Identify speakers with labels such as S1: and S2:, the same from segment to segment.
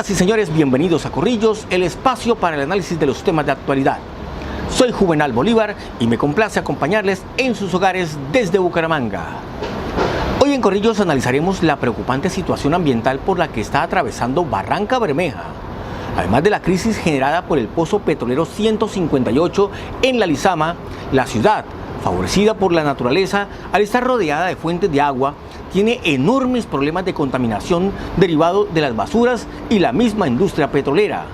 S1: Señoras y señores, bienvenidos a Corrillos, el espacio para el análisis de los temas de actualidad. Soy Juvenal Bolívar y me complace acompañarles en sus hogares desde Bucaramanga. Hoy en Corrillos analizaremos la preocupante situación ambiental por la que está atravesando Barranca Bermeja, además de la crisis generada por el pozo petrolero 158 en La Lizama. La ciudad, favorecida por la naturaleza, al estar rodeada de fuentes de agua, tiene enormes problemas de contaminación derivado de las basuras y la misma industria petrolera.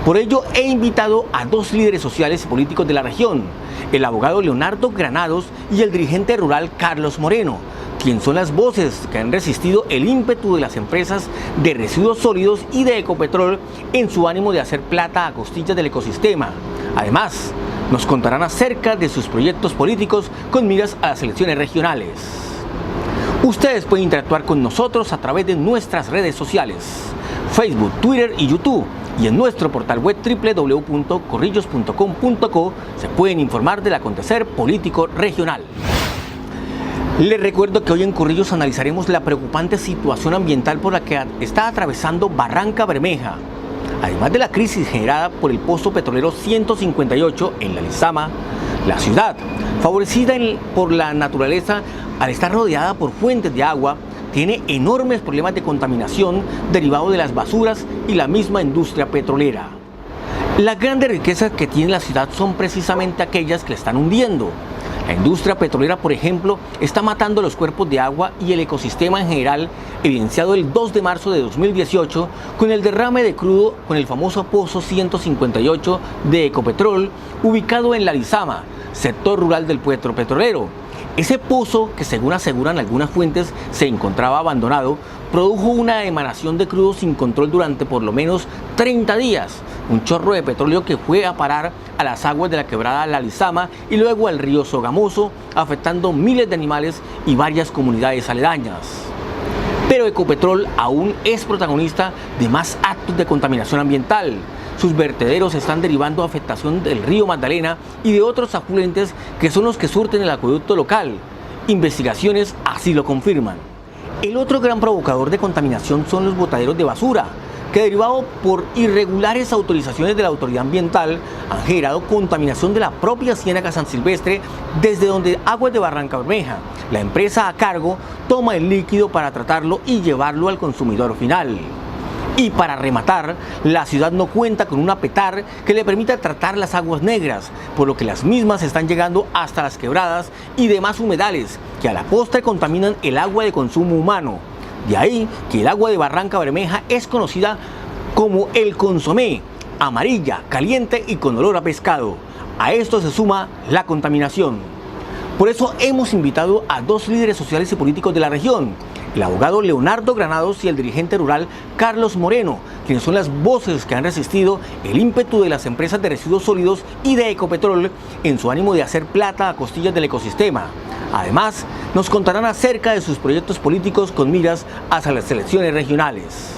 S1: Por ello he invitado a dos líderes sociales y políticos de la región, el abogado Leonardo Granados y el dirigente rural Carlos Moreno, quien son las voces que han resistido el ímpetu de las empresas de residuos sólidos y de Ecopetrol en su ánimo de hacer plata a costillas del ecosistema. Además, nos contarán acerca de sus proyectos políticos con miras a las elecciones regionales. Ustedes pueden interactuar con nosotros a través de nuestras redes sociales, Facebook, Twitter y YouTube, y en nuestro portal web www.corrillos.com.co se pueden informar del acontecer político regional. Les recuerdo que hoy en Corrillos analizaremos la preocupante situación ambiental por la que está atravesando Barranca Bermeja, además de la crisis generada por el pozo petrolero 158 en La Lizama. La ciudad, favorecida por la naturaleza, al estar rodeada por fuentes de agua, tiene enormes problemas de contaminación derivado de las basuras y la misma industria petrolera. Las grandes riquezas que tiene la ciudad son precisamente aquellas que la están hundiendo. La industria petrolera, por ejemplo, está matando los cuerpos de agua y el ecosistema en general, evidenciado el 2 de marzo de 2018 con el derrame de crudo con el famoso pozo 158 de Ecopetrol, ubicado en La Lizama, sector rural del puerto petrolero. Ese pozo, que según aseguran algunas fuentes se encontraba abandonado, produjo una emanación de crudo sin control durante por lo menos 30 días, un chorro de petróleo que fue a parar a las aguas de la quebrada La Lizama y luego al río Sogamoso, afectando miles de animales y varias comunidades aledañas. Pero Ecopetrol aún es protagonista de más actos de contaminación ambiental. Sus vertederos están derivando afectación del río Magdalena y de otros afluentes que son los que surten el acueducto local. Investigaciones así lo confirman. El otro gran provocador de contaminación son los botaderos de basura, que derivado por irregulares autorizaciones de la autoridad ambiental han generado contaminación de la propia Ciénaga San Silvestre, desde donde Aguas de Barranca Bermeja, la empresa a cargo, toma el líquido para tratarlo y llevarlo al consumidor final. Y para rematar, la ciudad no cuenta con una petar que le permita tratar las aguas negras, por lo que las mismas están llegando hasta las quebradas y demás humedales, que a la postre contaminan el agua de consumo humano. De ahí que el agua de Barranca Bermeja es conocida como el consomé, amarilla, caliente y con olor a pescado. A esto se suma la contaminación. Por eso hemos invitado a dos líderes sociales y políticos de la región, el abogado Leonardo Granados y el dirigente rural Carlos Moreno, quienes son las voces que han resistido el ímpetu de las empresas de residuos sólidos y de Ecopetrol en su ánimo de hacer plata a costillas del ecosistema. Además, nos contarán acerca de sus proyectos políticos con miras hacia las elecciones regionales.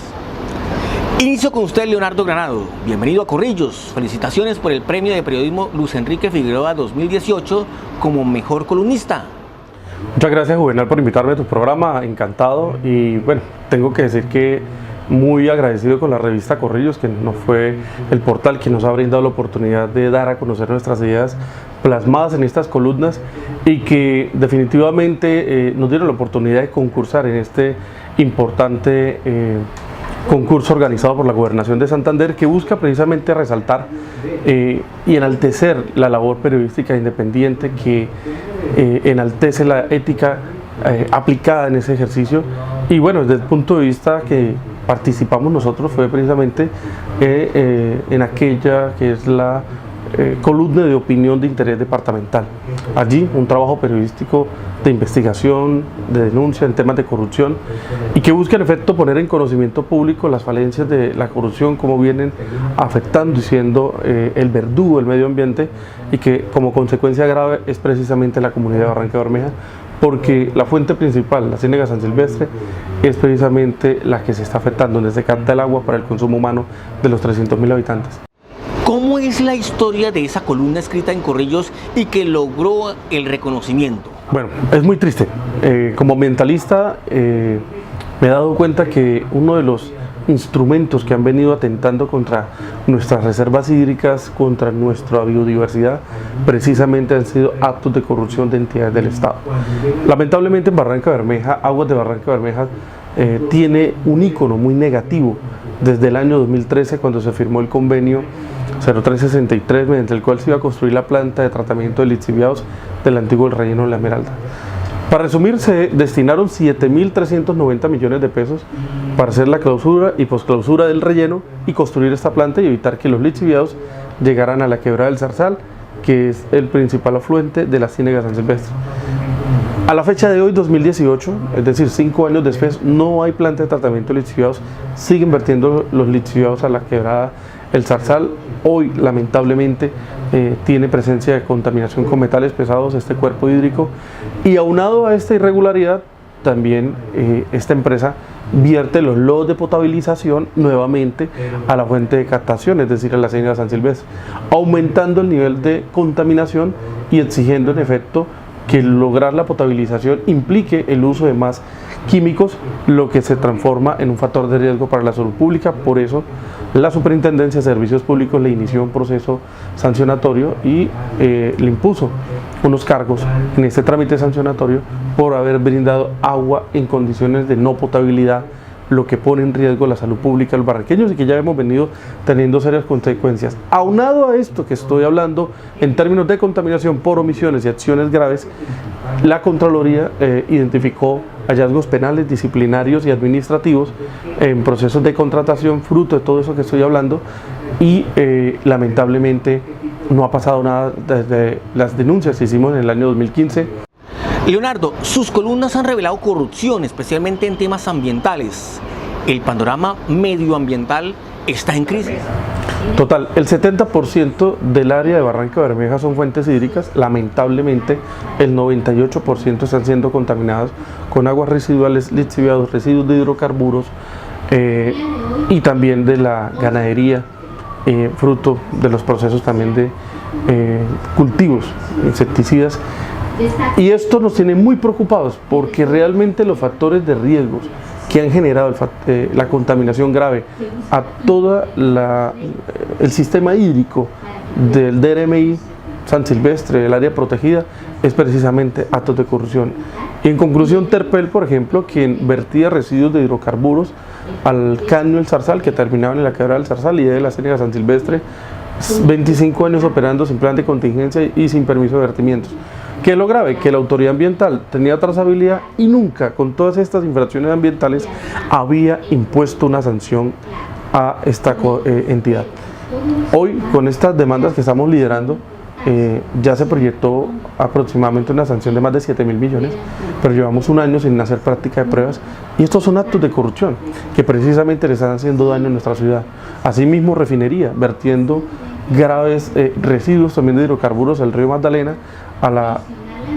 S1: Inicio con usted, Leonardo Granado. Bienvenido a Corrillos. Felicitaciones por el premio de periodismo Luis Enrique Figueroa 2018 como mejor columnista.
S2: Muchas gracias, Juvenal, por invitarme a tu programa, encantado. Y bueno, tengo que decir que muy agradecido con la revista Corrillos, que nos fue el portal que nos ha brindado la oportunidad de dar a conocer nuestras ideas plasmadas en estas columnas y que definitivamente nos dieron la oportunidad de concursar en este importante concurso organizado por la Gobernación de Santander, que busca precisamente resaltar y enaltecer la labor periodística independiente, que enaltece la ética aplicada en ese ejercicio. Y bueno, desde el punto de vista que participamos nosotros fue precisamente en aquella que es la columna de opinión de interés departamental. Allí un trabajo periodístico de investigación, de denuncia en temas de corrupción y que busca en efecto poner en conocimiento público las falencias de la corrupción, cómo vienen afectando y siendo el verdugo del medio ambiente, y que como consecuencia grave es precisamente la comunidad de Barranca Bermeja, porque la fuente principal, la Ciénaga San Silvestre, es precisamente la que se está afectando desde que capta el agua para el consumo humano de los 300.000 habitantes.
S1: ¿Cómo es la historia de esa columna escrita en Corrillos y que logró el reconocimiento?
S2: Bueno, es muy triste. Como ambientalista me he dado cuenta que uno de los instrumentos que han venido atentando contra nuestras reservas hídricas, contra nuestra biodiversidad, precisamente han sido actos de corrupción de entidades del Estado. Lamentablemente en Barranca Bermeja, Aguas de Barranca Bermeja tiene un ícono muy negativo desde el año 2013, cuando se firmó el convenio 0363, mediante el cual se iba a construir la planta de tratamiento de lixiviados del antiguo relleno de La Esmeralda. Para resumir, se destinaron 7.390 millones de pesos para hacer la clausura y posclausura del relleno y construir esta planta y evitar que los lixiviados llegaran a la quebrada del Zarzal, que es el principal afluente de la Ciénega San Silvestre. A la fecha de hoy, 2018, es decir, 5 años después, no hay planta de tratamiento de lixiviados, siguen vertiendo los lixiviados a la quebrada el Zarzal. Hoy, lamentablemente, tiene presencia de contaminación con metales pesados este cuerpo hídrico, y aunado a esta irregularidad, también esta empresa vierte los lodos de potabilización nuevamente a la fuente de captación, es decir, a la Ciénega San Silvestre, aumentando el nivel de contaminación y exigiendo en efecto que lograr la potabilización implique el uso de más químicos, lo que se transforma en un factor de riesgo para la salud pública. Por eso la Superintendencia de Servicios Públicos le inició un proceso sancionatorio y le impuso unos cargos en este trámite sancionatorio por haber brindado agua en condiciones de no potabilidad, lo que pone en riesgo la salud pública de los barranqueños y que ya hemos venido teniendo serias consecuencias. Aunado a esto que estoy hablando en términos de contaminación por omisiones y acciones graves, la Contraloría identificó hallazgos penales, disciplinarios y administrativos en procesos de contratación fruto de todo eso que estoy hablando, y lamentablemente no ha pasado nada desde las denuncias que hicimos en el año 2015.
S1: Leonardo, sus columnas han revelado corrupción, especialmente en temas ambientales. ¿El panorama medioambiental está en crisis?
S2: Total, el 70% del área de Barranca Bermeja son fuentes hídricas. Lamentablemente, el 98% están siendo contaminadas con aguas residuales, lixiviados, residuos de hidrocarburos y también de la ganadería, fruto de los procesos también de cultivos, insecticidas. Y esto nos tiene muy preocupados porque realmente los factores de riesgos que han generado la contaminación grave a todo el sistema hídrico del DRMI San Silvestre, del área protegida, es precisamente actos de corrupción. Y en conclusión, Terpel, por ejemplo, quien vertía residuos de hidrocarburos al caño del Zarzal, que terminaban en la quebrada del Zarzal y de la Ciénega San Silvestre, 25 años operando sin plan de contingencia y sin permiso de vertimientos. ¿Qué es lo grave? Que la autoridad ambiental tenía trazabilidad y nunca, con todas estas infracciones ambientales, había impuesto una sanción a esta entidad. Hoy, con estas demandas que estamos liderando, ya se proyectó aproximadamente una sanción de más de 7.000 millones, pero llevamos un año sin hacer práctica de pruebas, y estos son actos de corrupción que precisamente le están haciendo daño a nuestra ciudad. Asimismo, refinería, vertiendo graves residuos también de hidrocarburos al río Magdalena, a la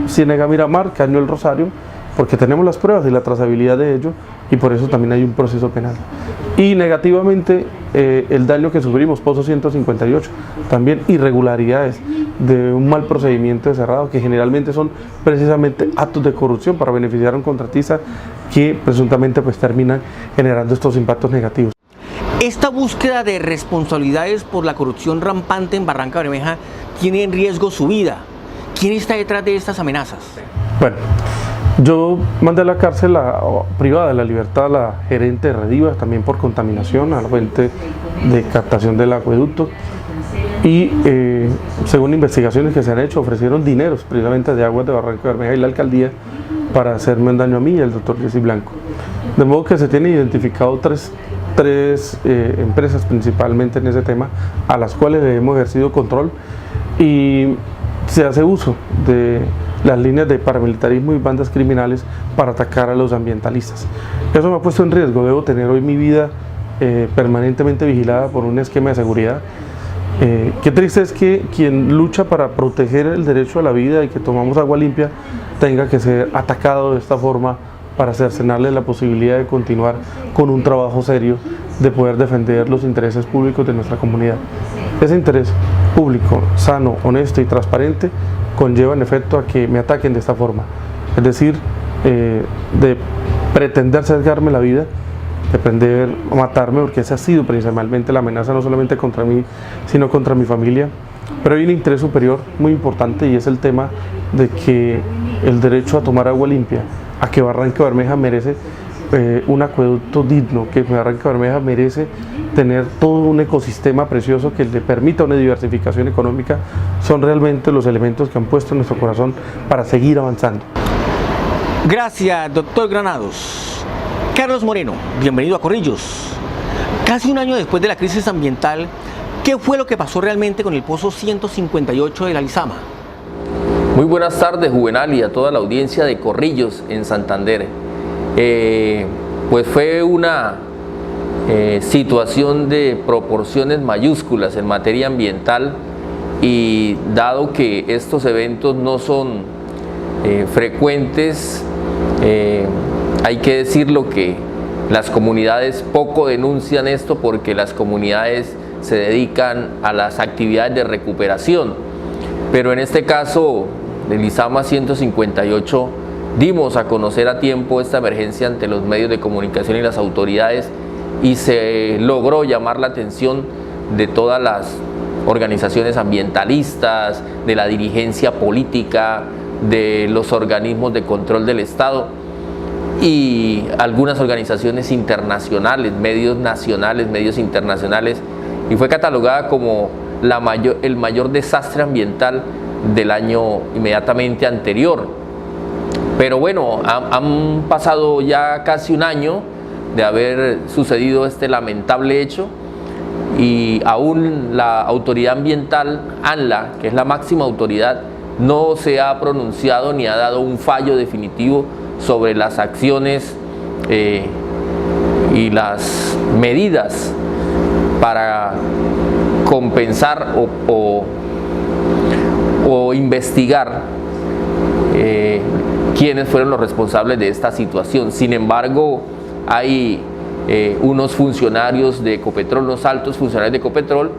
S2: Ciénega Miramar, Caño del Rosario, porque tenemos las pruebas y la trazabilidad de ello, y por eso también hay un proceso penal. Y negativamente, el daño que sufrimos, Pozo 158, también irregularidades de un mal procedimiento de cerrado, que generalmente son precisamente actos de corrupción para beneficiar a un contratista que presuntamente pues terminan generando estos impactos negativos.
S1: Esta búsqueda de responsabilidades por la corrupción rampante en Barranca Bermeja tiene en riesgo su vida. ¿Quién está detrás de estas amenazas?
S2: Bueno, yo mandé a la cárcel privada de la libertad a la gerente de Rediva, también por contaminación, a la fuente de captación del acueducto, y según investigaciones que se han hecho, ofrecieron dineros precisamente de Aguas de Barranca Bermeja y la alcaldía para hacerme un daño a mí y al doctor Jesse Blanco. De modo que se tienen identificado tres empresas principalmente en ese tema, a las cuales le hemos ejercido control, y se hace uso de las líneas de paramilitarismo y bandas criminales para atacar a los ambientalistas. Eso me ha puesto en riesgo. Debo tener hoy mi vida permanentemente vigilada por un esquema de seguridad. Qué triste es que quien lucha para proteger el derecho a la vida y que tomamos agua limpia tenga que ser atacado de esta forma para cercenarle la posibilidad de continuar con un trabajo serio, de poder defender los intereses públicos de nuestra comunidad. Ese interés público, sano, honesto y transparente conlleva en efecto a que me ataquen de esta forma, es decir, de pretender sesgarme la vida de pretender matarme, porque esa ha sido principalmente la amenaza, no solamente contra mí, sino contra mi familia. Pero hay un interés superior muy importante, y es el tema de que el derecho a tomar agua limpia, a que Barranca Bermeja merece un acueducto digno, que Barranca Bermeja merece tener todo un ecosistema precioso que le permita una diversificación económica, son realmente los elementos que han puesto en nuestro corazón para seguir avanzando.
S1: Gracias, doctor Granados. Carlos Moreno, bienvenido a Corrillos. Casi un año después de la crisis ambiental, ¿qué fue lo que pasó realmente con el pozo 158 de la Lizama?
S3: Muy buenas tardes, Juvenal, y a toda la audiencia de Corrillos en Santander. Pues fue una situación de proporciones mayúsculas en materia ambiental, y dado que estos eventos no son frecuentes, hay que decirlo que las comunidades poco denuncian esto, porque las comunidades se dedican a las actividades de recuperación. Pero en este caso del Lizama 158 dimos a conocer a tiempo esta emergencia ante los medios de comunicación y las autoridades, y se logró llamar la atención de todas las organizaciones ambientalistas, de la dirigencia política, de los organismos de control del Estado y algunas organizaciones internacionales, medios nacionales, medios internacionales, y fue catalogada como el mayor desastre ambiental del año inmediatamente anterior. Pero bueno, han pasado ya casi un año de haber sucedido este lamentable hecho, y aún la autoridad ambiental, ANLA, que es la máxima autoridad, no se ha pronunciado ni ha dado un fallo definitivo sobre las acciones y las medidas para compensar o investigar quiénes fueron los responsables de esta situación. Sin embargo, hay unos funcionarios de Ecopetrol, unos altos funcionarios de Ecopetrol,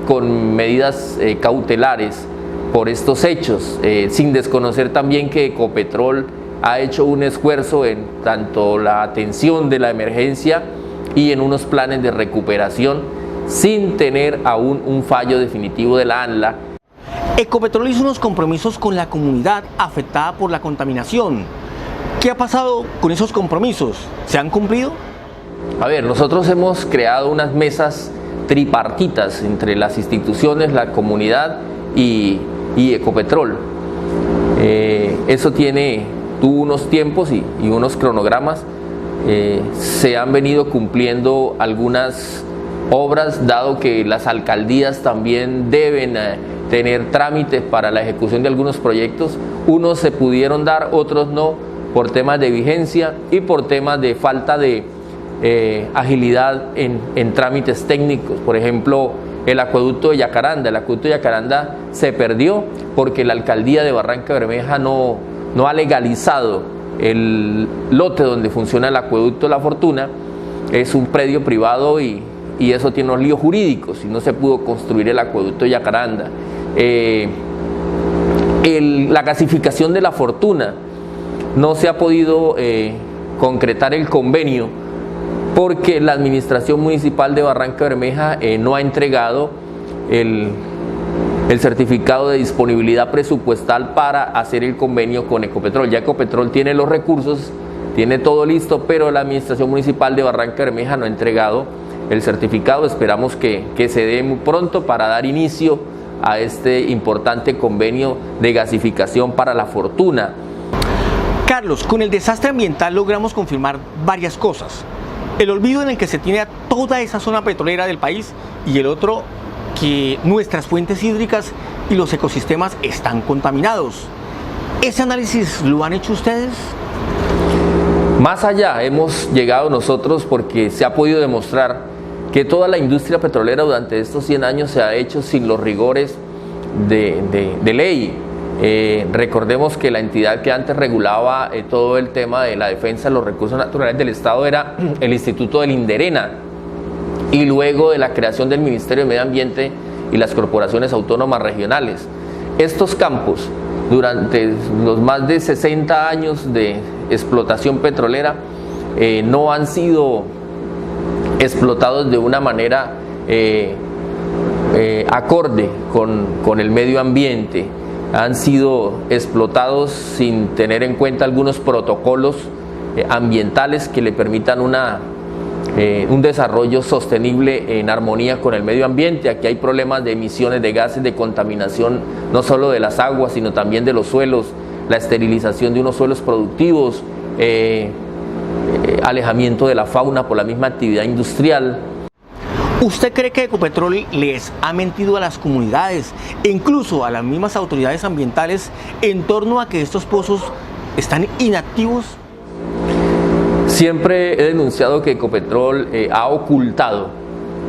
S3: con medidas cautelares por estos hechos, sin desconocer también que Ecopetrol ha hecho un esfuerzo en tanto la atención de la emergencia y en unos planes de recuperación, sin tener aún un fallo definitivo de la ANLA.
S1: Ecopetrol hizo unos compromisos con la comunidad afectada por la contaminación. ¿Qué ha pasado con esos compromisos? ¿Se han cumplido?
S3: A ver, nosotros hemos creado unas mesas tripartitas entre las instituciones, la comunidad y Ecopetrol. Eso tuvo unos tiempos y unos cronogramas. Se han venido cumpliendo algunas obras, dado que las alcaldías también deben tener trámites para la ejecución de algunos proyectos. Unos se pudieron dar, otros no, por temas de vigencia y por temas de falta de agilidad en trámites técnicos. Por ejemplo, el acueducto de Yacaranda. El acueducto de Yacaranda se perdió porque la alcaldía de Barranca Bermeja no ha legalizado el lote donde funciona el acueducto La Fortuna. Es un predio privado y eso tiene unos líos jurídicos, y no se pudo construir el acueducto de Yacaranda. La gasificación de La Fortuna, no se ha podido concretar el convenio porque la administración municipal de Barranca Bermeja no ha entregado el certificado de disponibilidad presupuestal para hacer el convenio con Ecopetrol. Ya Ecopetrol tiene los recursos, tiene todo listo, pero la administración municipal de Barranca Bermeja no ha entregado el certificado. Esperamos que se dé muy pronto para dar inicio a este importante convenio de gasificación para La Fortuna.
S1: Carlos, con el desastre ambiental logramos confirmar varias cosas. El olvido en el que se tiene a toda esa zona petrolera del país, y el otro, que nuestras fuentes hídricas y los ecosistemas están contaminados. ¿Ese análisis lo han hecho ustedes?
S3: Más allá hemos llegado nosotros porque se ha podido demostrar que toda la industria petrolera durante estos 100 años se ha hecho sin los rigores de ley. Recordemos que la entidad que antes regulaba todo el tema de la defensa de los recursos naturales del Estado era el Instituto del Inderena, y luego de la creación del Ministerio de Medio Ambiente y las corporaciones autónomas regionales. Estos campos, durante los más de 60 años de explotación petrolera, no han sido explotados de una manera acorde con el medio ambiente, han sido explotados sin tener en cuenta algunos protocolos ambientales que le permitan un desarrollo sostenible en armonía con el medio ambiente. Aquí hay problemas de emisiones de gases de contaminación, no solo de las aguas, sino también de los suelos, la esterilización de unos suelos productivos, alejamiento de la fauna por la misma actividad industrial.
S1: ¿Usted cree que Ecopetrol les ha mentido a las comunidades e incluso a las mismas autoridades ambientales en torno a que estos pozos están inactivos?
S3: Siempre he denunciado que Ecopetrol ha ocultado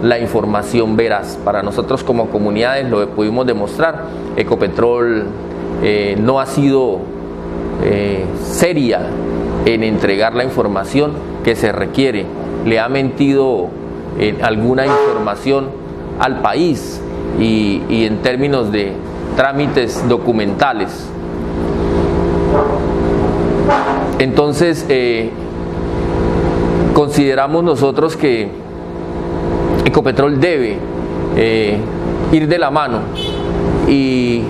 S3: la información veraz. Para nosotros como comunidades lo pudimos demostrar. Ecopetrol no ha sido seria en entregar la información que se requiere. Le ha mentido en alguna información al país y en términos de trámites documentales. Entonces, consideramos nosotros que Ecopetrol debe ir de la mano y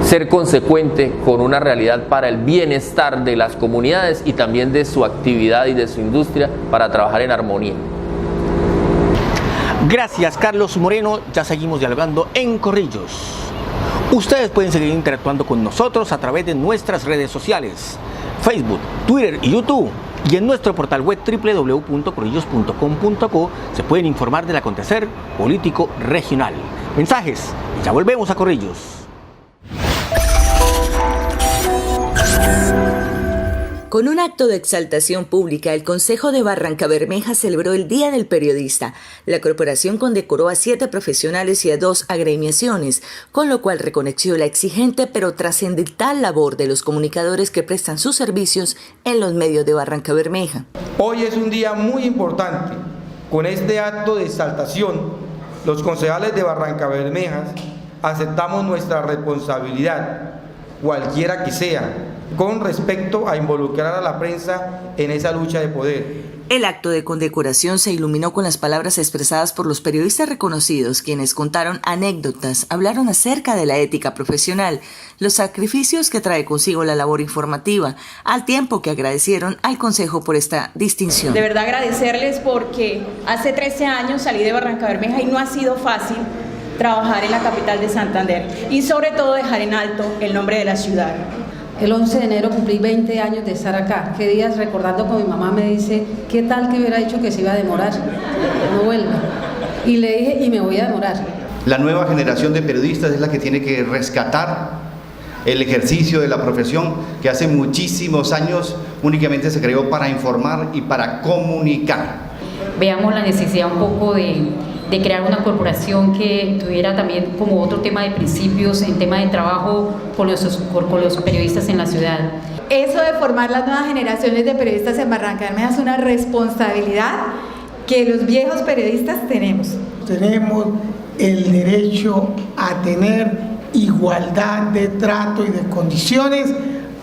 S3: ser consecuente con una realidad para el bienestar de las comunidades y también de su actividad y de su industria para trabajar en armonía.
S1: Gracias, Carlos Moreno. Ya seguimos dialogando en Corrillos. Ustedes pueden seguir interactuando con nosotros a través de nuestras redes sociales, Facebook, Twitter y YouTube. Y en nuestro portal web www.corrillos.com.co se pueden informar del acontecer político regional. Mensajes y ya volvemos a Corrillos.
S4: Con un acto de exaltación pública, el Consejo de Barrancabermeja celebró el Día del Periodista. La corporación condecoró a 7 profesionales y a 2 agremiaciones, con lo cual reconoció la exigente pero trascendental labor de los comunicadores que prestan sus servicios en los medios de Barrancabermeja.
S5: Hoy es un día muy importante. Con este acto de exaltación, los concejales de Barrancabermeja aceptamos nuestra responsabilidad, cualquiera que sea, con respecto a involucrar a la prensa en esa lucha de poder.
S4: El acto de condecoración se iluminó con las palabras expresadas por los periodistas reconocidos, quienes contaron anécdotas, hablaron acerca de la ética profesional, los sacrificios que trae consigo la labor informativa, al tiempo que agradecieron al Consejo por esta distinción.
S6: De verdad agradecerles porque hace 13 años salí de Barrancabermeja y no ha sido fácil trabajar en la capital de Santander y sobre todo dejar en alto el nombre de la ciudad.
S7: El 11 de enero cumplí 20 años de estar acá. Qué días recordando con mi mamá me dice, ¿qué tal que hubiera dicho que se iba a demorar? No vuelve. Y le dije, y me voy a demorar.
S8: La nueva generación de periodistas es la que tiene que rescatar el ejercicio de la profesión que hace muchísimos años únicamente se creó para informar y para comunicar.
S9: Veamos la necesidad un poco de crear una corporación que tuviera también como otro tema de principios en tema de trabajo con los periodistas en la ciudad.
S10: Eso de formar las nuevas generaciones de periodistas en Barrancabermeja es una responsabilidad que los viejos periodistas tenemos.
S11: Tenemos el derecho a tener igualdad de trato y de condiciones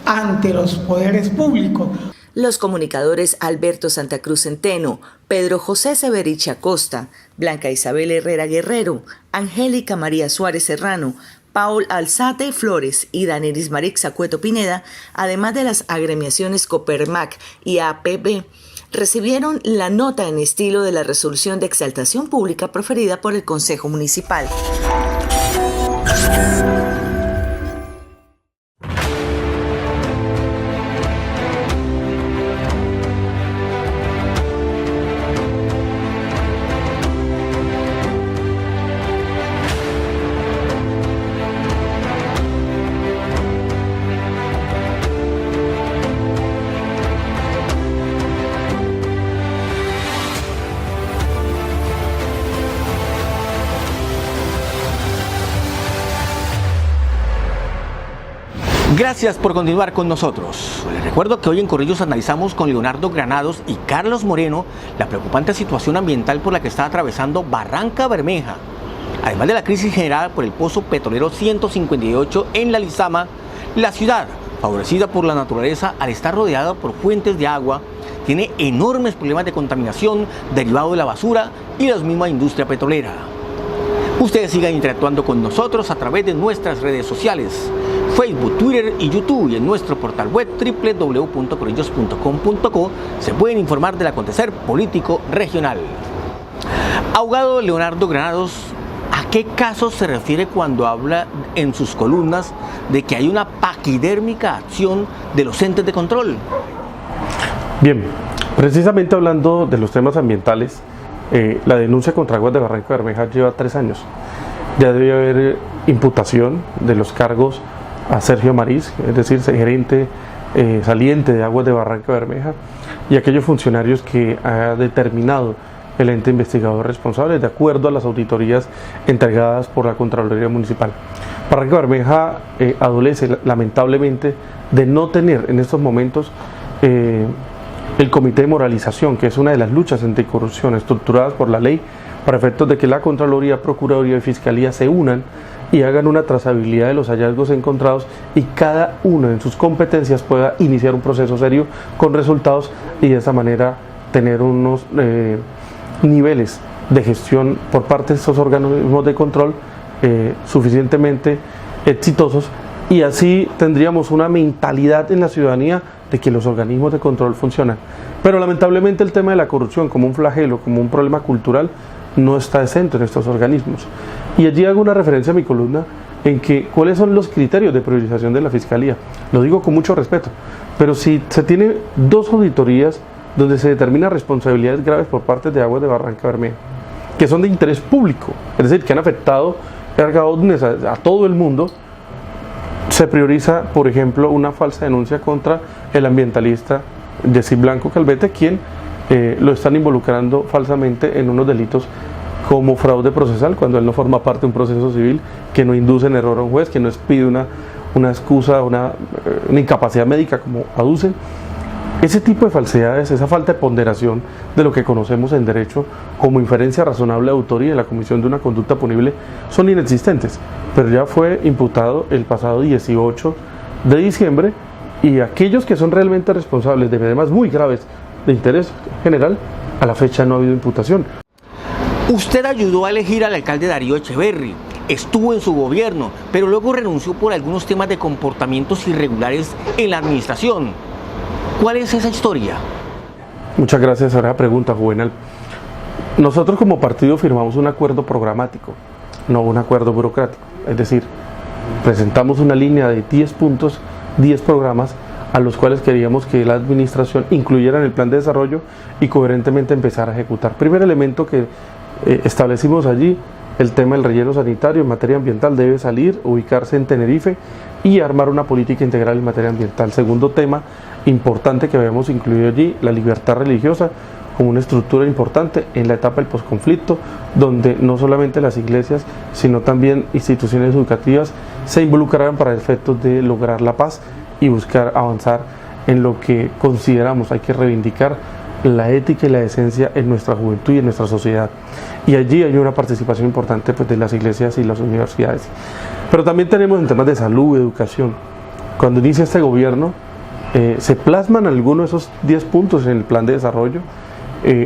S11: ante los poderes públicos.
S4: Los comunicadores Alberto Santa Cruz Centeno, Pedro José Severich Acosta, Blanca Isabel Herrera Guerrero, Angélica María Suárez Serrano, Paul Alzate Flores y Danelis Marixa Cueto Pineda, además de las agremiaciones Copermac y APB, recibieron la nota en estilo de la resolución de exaltación pública proferida por el Consejo Municipal.
S1: Gracias por continuar con nosotros. Les recuerdo que hoy en Corrillos analizamos con Leonardo Granados y Carlos Moreno la preocupante situación ambiental por la que está atravesando Barrancabermeja. Además de la crisis generada por el pozo petrolero 158 en la Lizama, la ciudad, favorecida por la naturaleza al estar rodeada por fuentes de agua, tiene enormes problemas de contaminación derivado de la basura y la misma industria petrolera. Ustedes sigan interactuando con nosotros a través de nuestras redes sociales, Facebook, Twitter y YouTube, y en nuestro portal web www.corrillos.com.co se pueden informar del acontecer político regional. Abogado Leonardo Granados, ¿a qué casos se refiere cuando habla en sus columnas de que hay una paquidérmica acción de los entes de control?
S2: Bien, precisamente hablando de los temas ambientales, la denuncia contra Aguas de Barranca Bermeja lleva 3 años. Ya debe haber imputación de los cargos a Sergio Amariz, es decir, gerente saliente de Aguas de Barranca Bermeja, y aquellos funcionarios que ha determinado el ente investigador responsable de acuerdo a las auditorías entregadas por la Contraloría Municipal. Barranca Bermeja adolece lamentablemente de no tener en estos momentos el Comité de Moralización, que es una de las luchas anticorrupción estructuradas por la ley para efectos de que la Contraloría, Procuraduría y Fiscalía se unan y hagan una trazabilidad de los hallazgos encontrados y cada uno en sus competencias pueda iniciar un proceso serio con resultados y de esa manera tener unos niveles de gestión por parte de estos organismos de control suficientemente exitosos, y así tendríamos una mentalidad en la ciudadanía de que los organismos de control funcionan. Pero lamentablemente el tema de la corrupción como un flagelo, como un problema cultural, no está exento en estos organismos. Y allí hago una referencia a mi columna en que cuáles son los criterios de priorización de la Fiscalía. Lo digo con mucho respeto, pero si se tiene 2 auditorías donde se determina responsabilidades graves por parte de Aguas de Barranca Bermeja, que son de interés público, es decir, que han afectado a todo el mundo, se prioriza, por ejemplo, una falsa denuncia contra el ambientalista Jessy Blanco Calvete, quien lo están involucrando falsamente en unos delitos como fraude procesal, cuando él no forma parte de un proceso civil, que no induce en error a un juez, que no pide una excusa, una incapacidad médica como aducen. Ese tipo de falsedades, esa falta de ponderación de lo que conocemos en derecho como inferencia razonable de autoría en la comisión de una conducta punible son inexistentes, pero ya fue imputado el pasado 18 de diciembre y aquellos que son realmente responsables de temas muy graves de interés general, a la fecha no ha habido imputación.
S1: Usted ayudó a elegir al alcalde Darío Echeverri, estuvo en su gobierno, pero luego renunció por algunos temas de comportamientos irregulares en la administración. ¿Cuál es esa historia?
S2: Muchas gracias por esa pregunta, Juvenal. Nosotros como partido firmamos un acuerdo programático, no un acuerdo burocrático. Es decir, presentamos una línea de 10 puntos, 10 programas a los cuales queríamos que la administración incluyera en el plan de desarrollo y coherentemente empezar a ejecutar. Primer elemento que establecimos allí, el tema del relleno sanitario en materia ambiental debe salir, ubicarse en Tenerife y armar una política integral en materia ambiental. Segundo tema importante que habíamos incluido allí, la libertad religiosa como una estructura importante en la etapa del posconflicto, donde no solamente las iglesias, sino también instituciones educativas se involucraran para efectos de lograr la paz y buscar avanzar en lo que consideramos hay que reivindicar la ética y la decencia en nuestra juventud y en nuestra sociedad. Y allí hay una participación importante pues, de las iglesias y las universidades. Pero también tenemos en temas de salud, educación. Cuando inicia este gobierno, se plasman algunos de esos 10 puntos en el plan de desarrollo,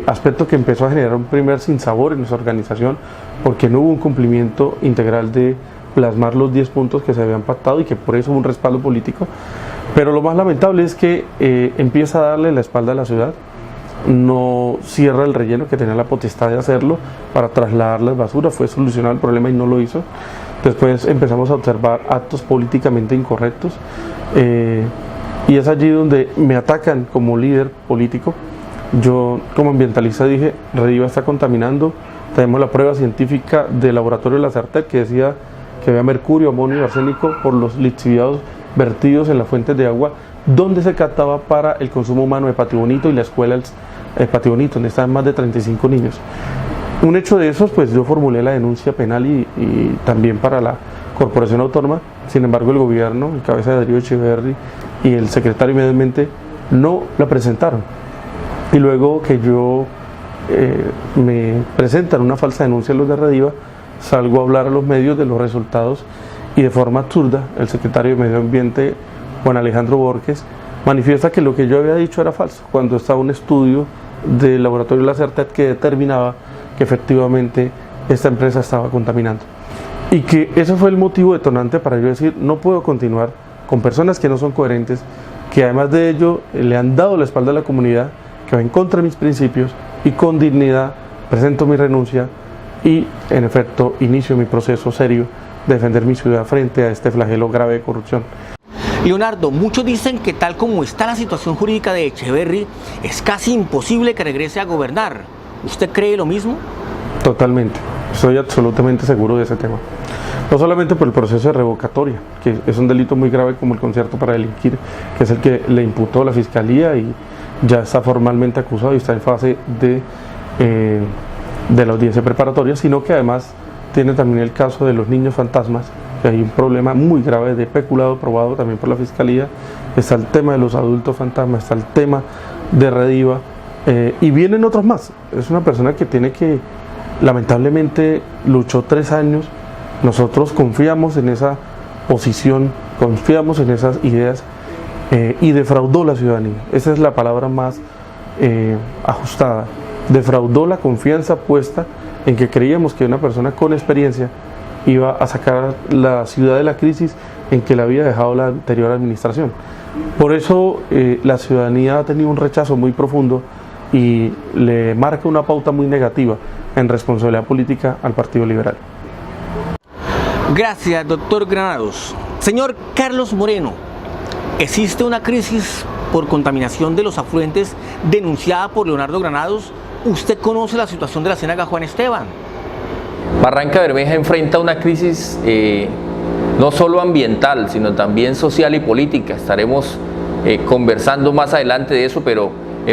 S2: aspecto que empezó a generar un primer sinsabor en nuestra organización, porque no hubo un cumplimiento integral de plasmar los 10 puntos que se habían pactado y que por eso hubo un respaldo político. Pero lo más lamentable es que empieza a darle la espalda a la ciudad, no cierra el relleno que tenía la potestad de hacerlo para trasladar las basuras, fue solucionado el problema y no lo hizo. Después empezamos a observar actos políticamente incorrectos y es allí donde me atacan como líder político. Yo como ambientalista dije, Rediva está contaminando, tenemos la prueba científica del laboratorio de la Sartec que decía que había mercurio, amonio y arsénico por los lixiviados vertidos en las fuentes de agua donde se captaba para el consumo humano de Patibonito y la escuela Patibonito, donde estaban más de 35 niños. Un hecho de esos, pues yo formulé la denuncia penal y también para la Corporación Autónoma. Sin embargo, el gobierno, en cabeza de Darío Echeverri y el secretario de Medio Ambiente no la presentaron. Y luego que yo me presentan una falsa denuncia en los de Rediva, salgo a hablar a los medios de los resultados y de forma absurda el secretario de Medio Ambiente, Juan Alejandro Borges, manifiesta que lo que yo había dicho era falso, cuando estaba un estudio del laboratorio La Certet que determinaba que efectivamente esta empresa estaba contaminando. Y que ese fue el motivo detonante para yo decir, no puedo continuar con personas que no son coherentes, que además de ello le han dado la espalda a la comunidad, que va en contra de mis principios, y con dignidad presento mi renuncia y en efecto inicio mi proceso serio de defender mi ciudad frente a este flagelo grave de corrupción.
S1: Leonardo, muchos dicen que tal como está la situación jurídica de Echeverry, es casi imposible que regrese a gobernar. ¿Usted cree lo mismo?
S2: Totalmente, estoy absolutamente seguro de ese tema. No solamente por el proceso de revocatoria, que es un delito muy grave como el concierto para delinquir, que es el que le imputó la Fiscalía y ya está formalmente acusado y está en fase de la audiencia preparatoria, sino que además tiene también el caso de los niños fantasmas, que hay un problema muy grave de peculado probado también por la Fiscalía, está el tema de los adultos fantasmas, está el tema de Rediva, y vienen otros más. Es una persona que tiene que, lamentablemente, luchó 3 años. Nosotros confiamos en esa posición, confiamos en esas ideas y defraudó la ciudadanía. Esa es la palabra más ajustada. Defraudó la confianza puesta en que creíamos que una persona con experiencia iba a sacar la ciudad de la crisis en que la había dejado la anterior administración. Por eso la ciudadanía ha tenido un rechazo muy profundo y le marca una pauta muy negativa en responsabilidad política al Partido Liberal.
S1: Gracias, doctor Granados. Señor Carlos Moreno, ¿existe una crisis por contaminación de los afluentes denunciada por Leonardo Granados? ¿Usted conoce la situación de la Ciénaga Juan Esteban?
S3: Barrancabermeja enfrenta una crisis no solo ambiental, sino también social y política. Estaremos conversando más adelante de eso, pero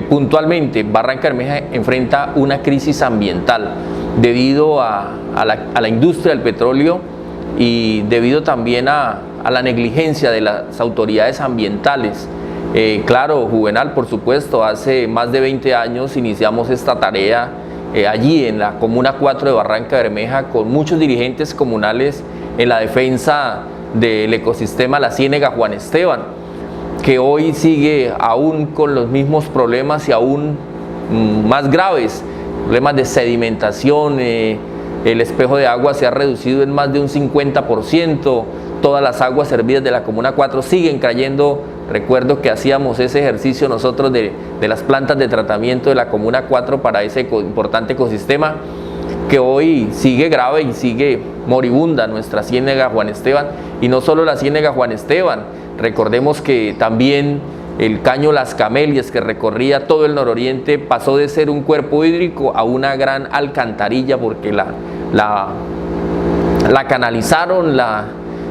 S3: puntualmente Barrancabermeja enfrenta una crisis ambiental debido a la industria del petróleo y debido también a la negligencia de las autoridades ambientales. Claro, Juvenal, por supuesto, hace más de 20 años iniciamos esta tarea allí en la Comuna 4 de Barrancabermeja con muchos dirigentes comunales en la defensa del ecosistema La Ciénaga Juan Esteban, que hoy sigue aún con los mismos problemas y aún más graves, problemas de sedimentación. El espejo de agua se ha reducido en más de un 50%, todas las aguas servidas de la Comuna 4 siguen cayendo. Recuerdo que hacíamos ese ejercicio nosotros de las plantas de tratamiento de la Comuna 4 para ese importante ecosistema que hoy sigue grave y sigue moribunda nuestra Ciénaga Juan Esteban. Y no solo la Ciénaga Juan Esteban, recordemos que también el caño Las Camelias, que recorría todo el nororiente, pasó de ser un cuerpo hídrico a una gran alcantarilla porque la canalizaron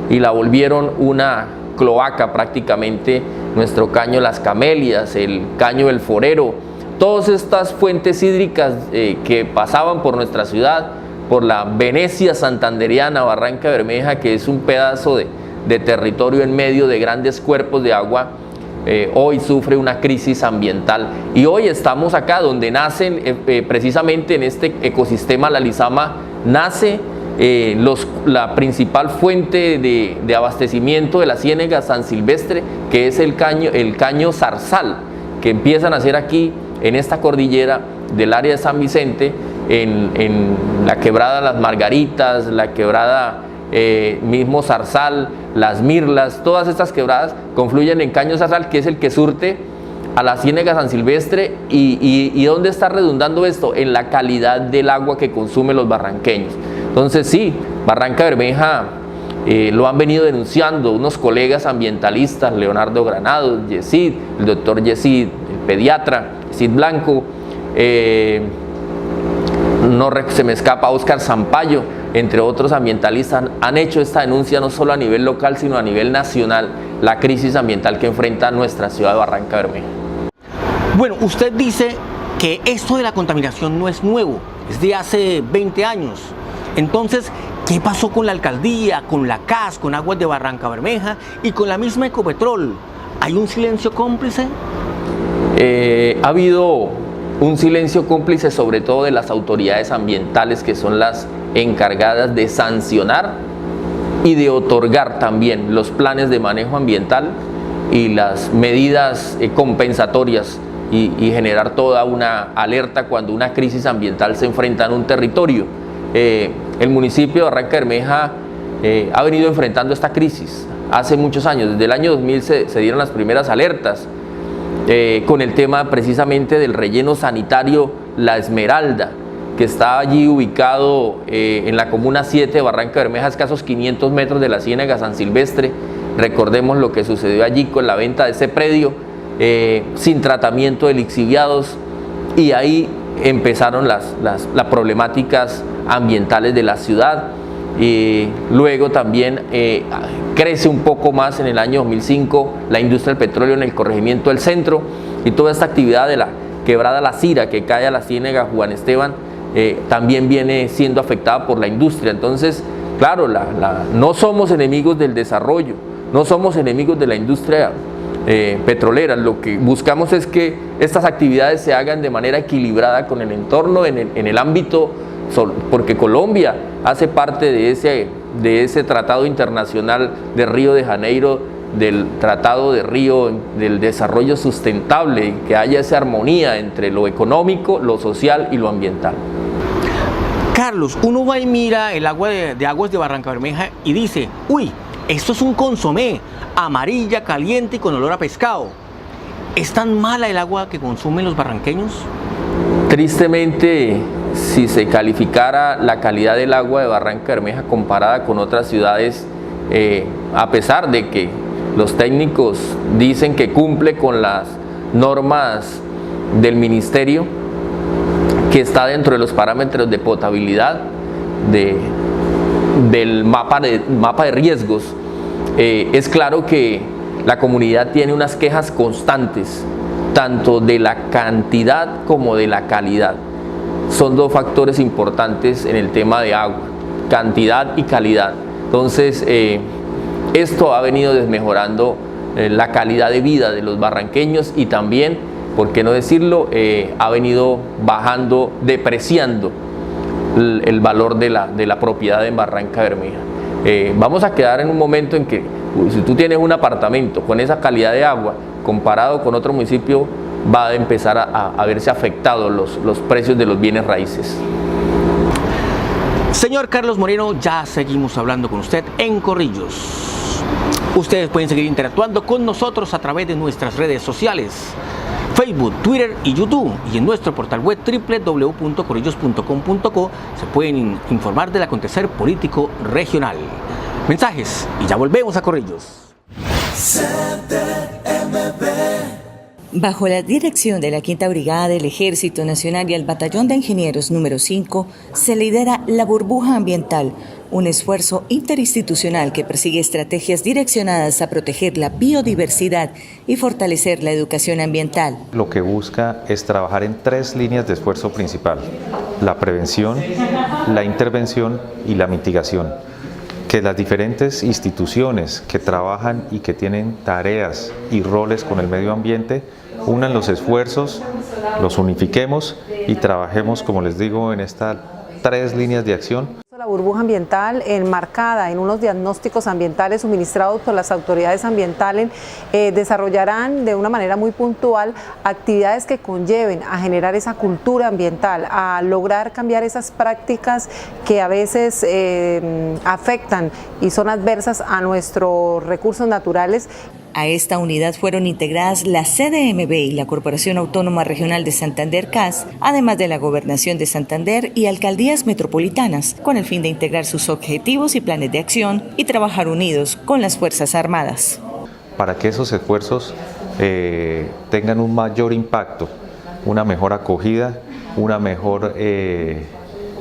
S3: y la volvieron una cloaca prácticamente. Nuestro caño Las Camelias, el caño El Forero, todas estas fuentes hídricas que pasaban por nuestra ciudad, por la Venecia santanderiana, Barrancabermeja, que es un pedazo de territorio en medio de grandes cuerpos de agua, hoy sufre una crisis ambiental. Y hoy estamos acá donde nacen, precisamente en este ecosistema La Lizama, nace la principal fuente de abastecimiento de la Ciénaga San Silvestre, que es el caño Zarzal, que empiezan a hacer aquí en esta cordillera del área de San Vicente, en la quebrada Las Margaritas, la quebrada mismo Zarzal, Las Mirlas. Todas estas quebradas confluyen en caño Zarzal, que es el que surte a la Ciénaga San Silvestre. ¿Y dónde está redundando esto? En la calidad del agua que consumen los barranqueños. Entonces sí, Barrancabermeja lo han venido denunciando unos colegas ambientalistas, Leonardo Granados, Yesid, el doctor Yesid, el pediatra, Yesid Blanco, se me escapa Óscar Zampayo, entre otros ambientalistas, han hecho esta denuncia no solo a nivel local, sino a nivel nacional, la crisis ambiental que enfrenta nuestra ciudad de Barrancabermeja.
S1: Bueno, usted dice que esto de la contaminación no es nuevo, es de hace 20 años. Entonces, ¿qué pasó con la alcaldía, con la CAS, con Aguas de Barrancabermeja y con la misma Ecopetrol? ¿Hay un silencio cómplice?
S3: Ha habido un silencio cómplice sobre todo de las autoridades ambientales, que son las encargadas de sancionar y de otorgar también los planes de manejo ambiental y las medidas compensatorias y generar toda una alerta cuando una crisis ambiental se enfrenta en un territorio. El municipio de Barranca Bermeja ha venido enfrentando esta crisis hace muchos años. Desde el año 2000 se dieron las primeras alertas con el tema precisamente del relleno sanitario La Esmeralda, que está allí ubicado en la comuna 7 de Barranca Bermeja, a escasos 500 metros de la Ciénaga San Silvestre. Recordemos lo que sucedió allí con la venta de ese predio sin tratamiento de lixiviados, y ahí empezaron las problemáticas ambientales de la ciudad. Y luego también crece un poco más en el año 2005 la industria del petróleo en el corregimiento del centro, y toda esta actividad de la quebrada La Cira que cae a la Ciénaga Juan Esteban también viene siendo afectada por la industria. Entonces, claro, no somos enemigos del desarrollo, no somos enemigos de la industria petrolera. Lo que buscamos es que estas actividades se hagan de manera equilibrada con el entorno en el ámbito, porque Colombia hace parte de ese tratado internacional de Río de Janeiro, del Tratado de Río del Desarrollo Sustentable, y que haya esa armonía entre lo económico, lo social y lo ambiental.
S1: Carlos, uno va y mira el agua de aguas de Barranca Bermeja y dice, uy, esto es un consomé, amarilla, caliente y con olor a pescado. ¿Es tan mala el agua que consumen los barranqueños?
S3: Tristemente, si se calificara la calidad del agua de Barranca Bermeja comparada con otras ciudades, a pesar de que los técnicos dicen que cumple con las normas del ministerio, que está dentro de los parámetros de potabilidad del mapa de riesgos, es claro que la comunidad tiene unas quejas constantes, tanto de la cantidad como de la calidad. Son dos factores importantes en el tema de agua, cantidad y calidad. Entonces, esto ha venido desmejorando la calidad de vida de los barranqueños, y también, por qué no decirlo, ha venido bajando, depreciando el valor de la propiedad en Barranca Bermeja. Vamos a quedar en un momento en que si tú tienes un apartamento con esa calidad de agua comparado con otro municipio, va a empezar a verse afectados los precios de los bienes raíces.
S1: Señor Carlos Moreno, ya seguimos hablando con usted en Corrillos. Ustedes pueden seguir interactuando con nosotros a través de nuestras redes sociales, Facebook, Twitter y YouTube, y en nuestro portal web www.corrillos.com.co se pueden informar del acontecer político regional. Mensajes y ya volvemos a Corrillos.
S4: Bajo la dirección de la 5ª Brigada del Ejército Nacional y el Batallón de Ingenieros número 5, se lidera la burbuja ambiental, un esfuerzo interinstitucional que persigue estrategias direccionadas a proteger la biodiversidad y fortalecer la educación ambiental.
S12: Lo que busca es trabajar en 3 líneas de esfuerzo principal: la prevención, la intervención y la mitigación. Que las diferentes instituciones que trabajan y que tienen tareas y roles con el medio ambiente unan los esfuerzos, los unifiquemos y trabajemos, como les digo, en estas 3 líneas de acción.
S13: La burbuja ambiental, enmarcada en unos diagnósticos ambientales suministrados por las autoridades ambientales, desarrollarán de una manera muy puntual actividades que conlleven a generar esa cultura ambiental, a lograr cambiar esas prácticas que a veces afectan y son adversas a nuestros recursos naturales.
S4: A esta unidad fueron integradas la CDMB y la Corporación Autónoma Regional de Santander CAS, además de la Gobernación de Santander y alcaldías metropolitanas, con el fin de integrar sus objetivos y planes de acción y trabajar unidos con las Fuerzas Armadas.
S12: Para que esos esfuerzos tengan un mayor impacto, una mejor acogida, una mejor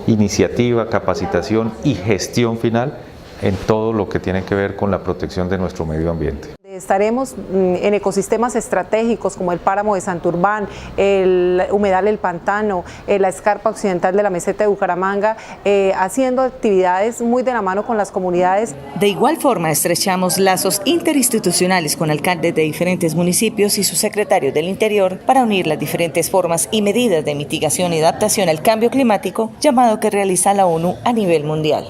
S12: iniciativa, capacitación y gestión final en todo lo que tiene que ver con la protección de nuestro medio ambiente.
S13: Estaremos en ecosistemas estratégicos como el páramo de Santurbán, el humedal El Pantano, la escarpa occidental de la meseta de Bucaramanga, haciendo actividades muy de la mano con las comunidades.
S4: De igual forma, estrechamos lazos interinstitucionales con alcaldes de diferentes municipios y sus secretarios del Interior para unir las diferentes formas y medidas de mitigación y adaptación al cambio climático, llamado que realiza la ONU a nivel mundial.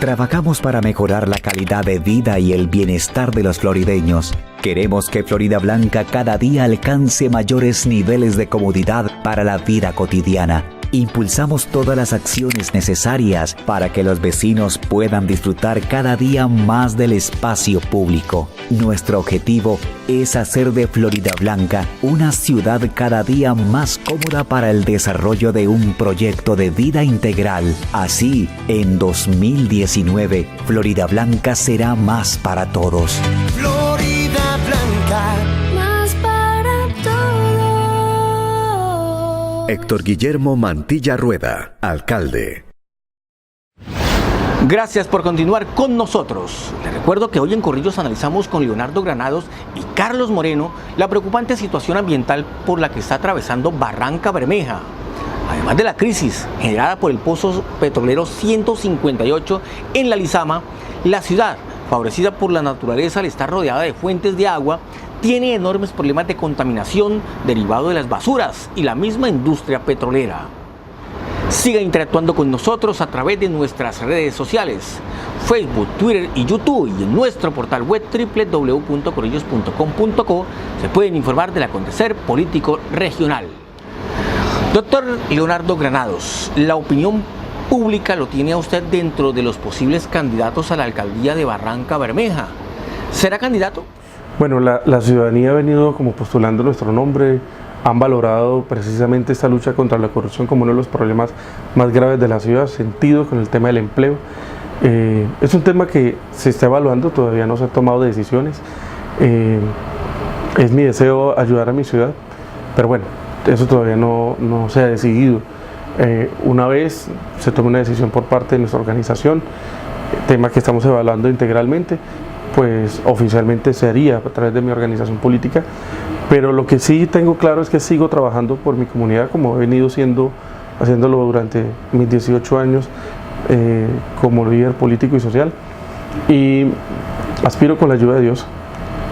S14: Trabajamos para mejorar la calidad de vida y el bienestar de los florideños. Queremos que Florida Blanca cada día alcance mayores niveles de comodidad para la vida cotidiana. Impulsamos todas las acciones necesarias para que los vecinos puedan disfrutar cada día más del espacio público. Nuestro objetivo es hacer de Florida Blanca una ciudad cada día más cómoda para el desarrollo de un proyecto de vida integral. Así, en 2019, Florida Blanca será más para todos.
S15: Florida Blanca, más para todos.
S14: Héctor Guillermo Mantilla Rueda, alcalde.
S1: Gracias por continuar con nosotros. Les recuerdo que hoy en Corrillos analizamos con Leonardo Granados y Carlos Moreno la preocupante situación ambiental por la que está atravesando Barranca Bermeja. Además de la crisis generada por el pozo petrolero 158 en la Lizama, la ciudad, favorecida por la naturaleza al estar rodeada de fuentes de agua, tiene enormes problemas de contaminación derivado de las basuras y la misma industria petrolera. Siga interactuando con nosotros a través de nuestras redes sociales, Facebook, Twitter y YouTube, y en nuestro portal web www.corrillos.com.co se pueden informar del acontecer político regional. Doctor Leonardo Granados, la opinión pública lo tiene a usted dentro de los posibles candidatos a la alcaldía de Barranca Bermeja. ¿Será candidato?
S2: Bueno, la ciudadanía ha venido como postulando nuestro nombre, han valorado precisamente esta lucha contra la corrupción como uno de los problemas más graves de la ciudad, sentido con el tema del empleo. Es un tema que se está evaluando, todavía no se han tomado decisiones. Es mi deseo ayudar a mi ciudad, pero bueno, eso todavía no se ha decidido. Una vez se tome una decisión por parte de nuestra organización, tema que estamos evaluando integralmente, pues oficialmente se haría a través de mi organización política, pero lo que sí tengo claro es que sigo trabajando por mi comunidad como he venido haciéndolo durante mis 18 años como líder político y social, y aspiro con la ayuda de Dios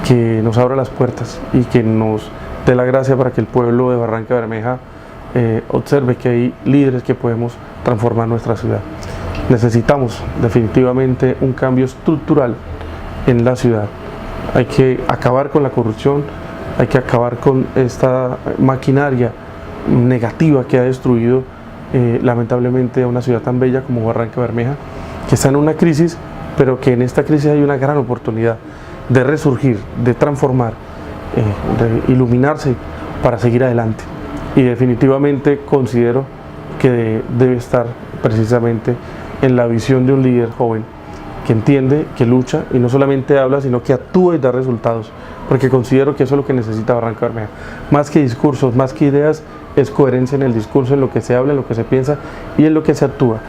S2: que nos abra las puertas y que nos dé la gracia para que el pueblo de Barranca Bermeja observe que hay líderes que podemos transformar nuestra ciudad. Necesitamos definitivamente un cambio estructural en la ciudad. Hay que acabar con la corrupción, hay que acabar con esta maquinaria negativa que ha destruido lamentablemente a una ciudad tan bella como Barranca Bermeja, que está en una crisis, pero que en esta crisis hay una gran oportunidad de resurgir, de transformar, de iluminarse para seguir adelante. Y definitivamente considero que debe estar precisamente en la visión de un líder joven que entiende, que lucha y no solamente habla, sino que actúa y da resultados, porque considero que eso es lo que necesita Barranca Bermeja. Más que discursos, más que ideas, es coherencia en el discurso, en lo que se habla, en lo que se piensa y en lo que se actúa.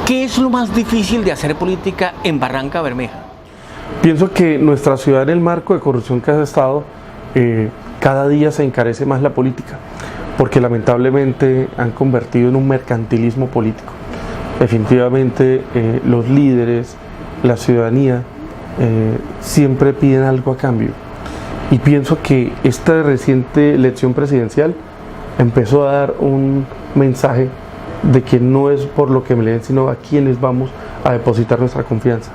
S1: ¿Qué es lo más difícil de hacer política en Barranca Bermeja?
S2: Pienso que nuestra ciudad, en el marco de corrupción que ha estado, cada día se encarece más la política, porque lamentablemente han convertido en un mercantilismo político. Definitivamente los líderes, la ciudadanía siempre piden algo a cambio, y pienso que esta reciente elección presidencial empezó a dar un mensaje de que no es por lo que me leen, sino a quienes vamos a depositar nuestra confianza.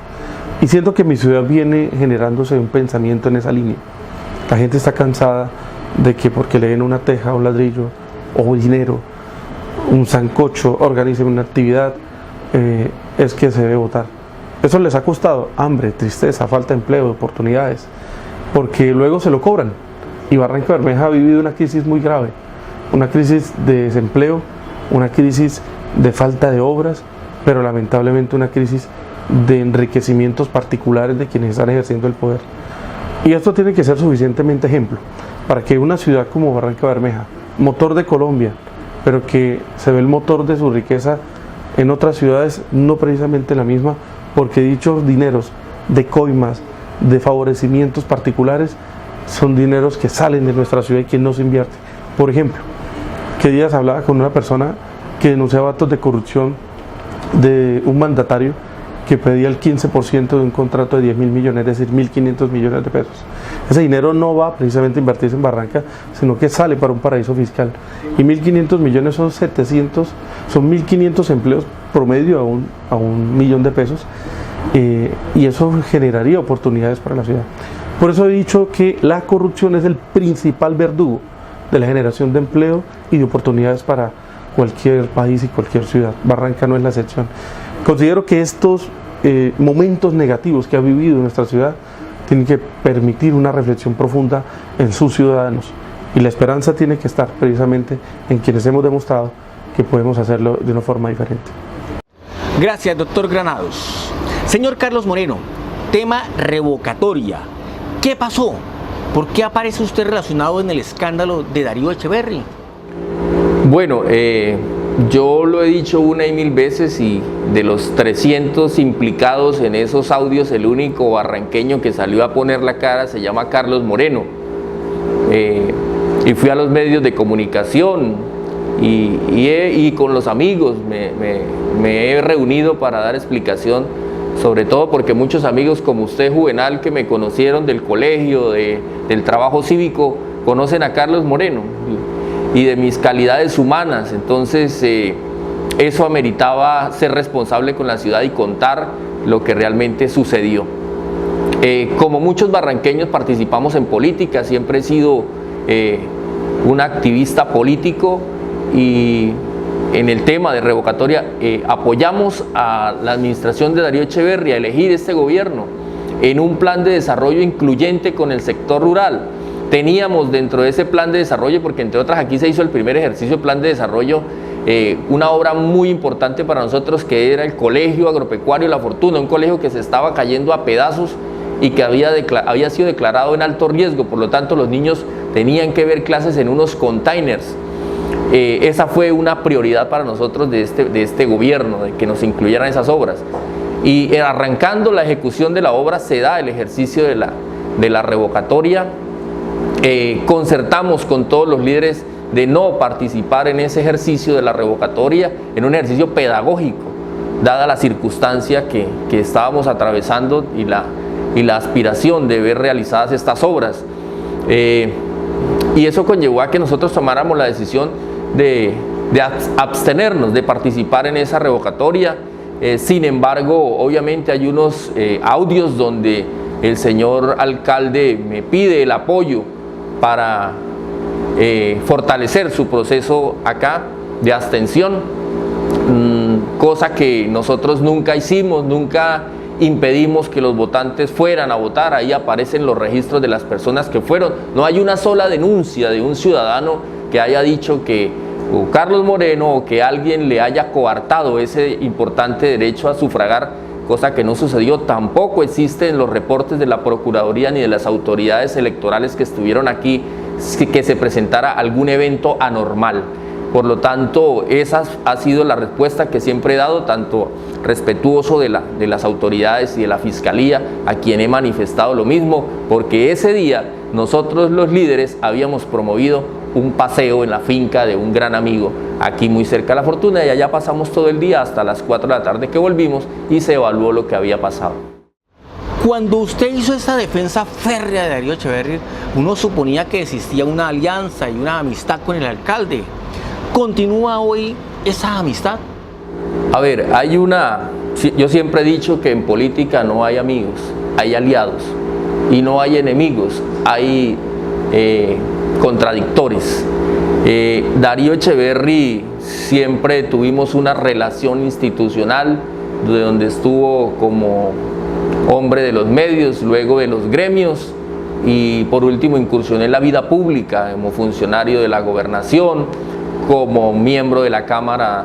S2: Y siento que mi ciudad viene generándose un pensamiento en esa línea. La gente está cansada de que porque le den una teja, un ladrillo o dinero, un sancocho, organicen una actividad, es que se debe votar. Eso les ha costado hambre, tristeza, falta de empleo, de oportunidades, porque luego se lo cobran. Y Barranca Bermeja ha vivido una crisis muy grave, una crisis de desempleo, una crisis de falta de obras, pero lamentablemente una crisis de enriquecimientos particulares de quienes están ejerciendo el poder. Y esto tiene que ser suficientemente ejemplo para que una ciudad como Barranca Bermeja, motor de Colombia, pero que se ve el motor de su riqueza en otras ciudades, no precisamente la misma, porque dichos dineros de coimas, de favorecimientos particulares, son dineros que salen de nuestra ciudad y que no se invierte. Por ejemplo, que días hablaba con una persona que denunciaba actos de corrupción de un mandatario que pedía el 15% de un contrato de 10.000 millones, es decir, 1.500 millones de pesos. Ese dinero no va precisamente a invertirse en Barranca, sino que sale para un paraíso fiscal. Y 1.500 millones son son 1.500 empleos promedio a un millón de pesos, y eso generaría oportunidades para la ciudad. Por eso he dicho que la corrupción es el principal verdugo de la generación de empleo y de oportunidades para cualquier país y cualquier ciudad. Barranca no es la excepción. Considero que estos momentos negativos que ha vivido nuestra ciudad tienen que permitir una reflexión profunda en sus ciudadanos, y la esperanza tiene que estar precisamente en quienes hemos demostrado que podemos hacerlo de una forma diferente.
S1: Gracias, doctor Granados. Señor Carlos Moreno, tema revocatoria. ¿Qué pasó? ¿Por qué aparece usted relacionado en el escándalo de Darío Echeverry?
S3: Bueno, yo lo he dicho una y mil veces, y de los 300 implicados en esos audios, el único barranqueño que salió a poner la cara se llama Carlos Moreno. Y fui a los medios de comunicación y con los amigos me he reunido para dar explicación, sobre todo porque muchos amigos como usted, Juvenal, que me conocieron del colegio, del trabajo cívico, conocen a Carlos Moreno y de mis calidades humanas. Entonces eso ameritaba ser responsable con la ciudad y contar lo que realmente sucedió. Como muchos barranqueños participamos en política, siempre he sido un activista político, y en el tema de revocatoria apoyamos a la administración de Darío Echeverry a elegir este gobierno en un plan de desarrollo incluyente con el sector rural. Teníamos dentro de ese plan de desarrollo, porque entre otras aquí se hizo el primer ejercicio de plan de desarrollo, una obra muy importante para nosotros, que era el Colegio Agropecuario La Fortuna, un colegio que se estaba cayendo a pedazos y que había sido declarado en alto riesgo. Por lo tanto, los niños tenían que ver clases en unos containers. Esa fue una prioridad para nosotros de este gobierno, de que nos incluyeran esas obras. Y arrancando la ejecución de la obra se da el ejercicio de la revocatoria. Concertamos con todos los líderes de no participar en ese ejercicio de la revocatoria, en un ejercicio pedagógico, dada la circunstancia que estábamos atravesando y la aspiración de ver realizadas estas obras. Y eso conllevó a que nosotros tomáramos la decisión de abstenernos de participar en esa revocatoria. Sin embargo, obviamente hay unos audios donde el señor alcalde me pide el apoyo para fortalecer su proceso acá de abstención, cosa que nosotros nunca hicimos, nunca impedimos que los votantes fueran a votar. Ahí aparecen los registros de las personas que fueron. No hay una sola denuncia de un ciudadano que haya dicho que Carlos Moreno o que alguien le haya coartado ese importante derecho a sufragar, cosa que no sucedió. Tampoco existe en los reportes de la Procuraduría ni de las autoridades electorales que estuvieron aquí que se presentara algún evento anormal. Por lo tanto, esa ha sido la respuesta que siempre he dado, tanto respetuoso de las autoridades y de la Fiscalía, a quien he manifestado lo mismo, porque ese día nosotros los líderes habíamos promovido un paseo en la finca de un gran amigo, aquí muy cerca de La Fortuna, y allá pasamos todo el día hasta las 4 de la tarde que volvimos y se evaluó lo que había pasado.
S1: Cuando usted hizo esa defensa férrea de Darío Echeverry, uno suponía que existía una alianza y una amistad con el alcalde. ¿Continúa hoy esa amistad?
S3: A ver, yo siempre he dicho que en política no hay amigos, hay aliados, y no hay enemigos, hay contradictores. Darío Echeverry, siempre tuvimos una relación institucional, de donde estuvo como hombre de los medios, luego de los gremios, y por último incursioné en la vida pública como funcionario de la gobernación, como miembro de la Cámara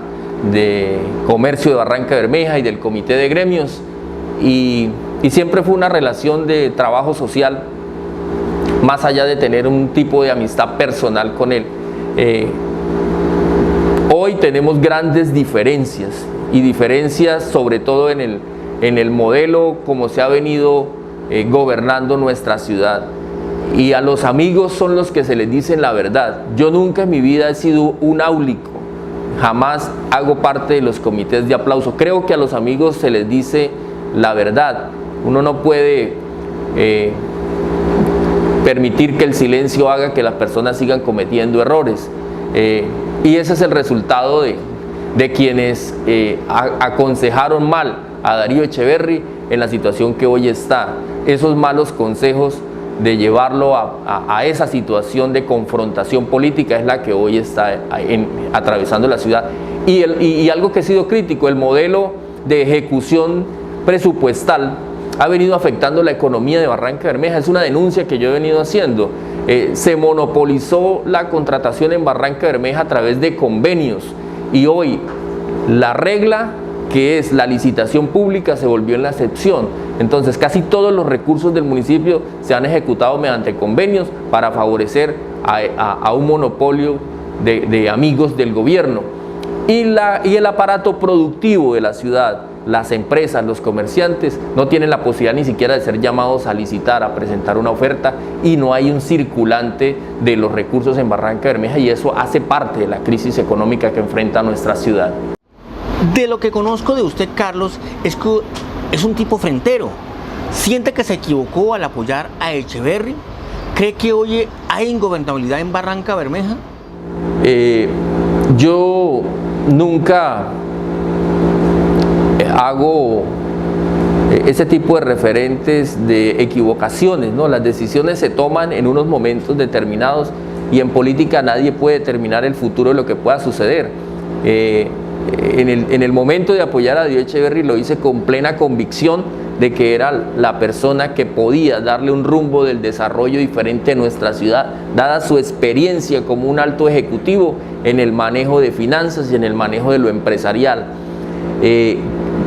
S3: de Comercio de Barranca Bermeja y del Comité de Gremios, y siempre fue una relación de trabajo social, más allá de tener un tipo de amistad personal con él. Hoy tenemos grandes diferencias, y diferencias sobre todo en el modelo como se ha venido gobernando nuestra ciudad. Y a los amigos son los que se les dicen la verdad. Yo nunca en mi vida he sido un áulico, jamás hago parte de los comités de aplauso. Creo que a los amigos se les dice la verdad. Uno no puede permitir que el silencio haga que las personas sigan cometiendo errores. Y ese es el resultado de quienes aconsejaron mal a Darío Echeverry en la situación que hoy está. Esos malos consejos de llevarlo a esa situación de confrontación política es la que hoy está atravesando la ciudad. Y algo que ha sido crítico, el modelo de ejecución presupuestal ha venido afectando la economía de Barranca Bermeja. Es una denuncia que yo he venido haciendo. Se monopolizó la contratación en Barranca Bermeja a través de convenios y hoy la regla, que es la licitación pública, se volvió en la excepción. Entonces casi todos los recursos del municipio se han ejecutado mediante convenios para favorecer a un monopolio de amigos del gobierno. Y el aparato productivo de la ciudad, las empresas, los comerciantes, no tienen la posibilidad ni siquiera de ser llamados a licitar, a presentar una oferta, y no hay un circulante de los recursos en Barranca Bermeja, y eso hace parte de la crisis económica que enfrenta nuestra ciudad.
S1: De lo que conozco de usted, Carlos, es que es un tipo frentero. ¿Siente que se equivocó al apoyar a Echeverry? ¿Cree que hoy hay ingobernabilidad en Barranca Bermeja?
S3: Yo nunca hago ese tipo de referentes de equivocaciones, ¿no? Las decisiones se toman en unos momentos determinados y en política nadie puede determinar el futuro de lo que pueda suceder. En el momento de apoyar a Darío Echeverry lo hice con plena convicción de que era la persona que podía darle un rumbo del desarrollo diferente a nuestra ciudad, dada su experiencia como un alto ejecutivo en el manejo de finanzas y en el manejo de lo empresarial.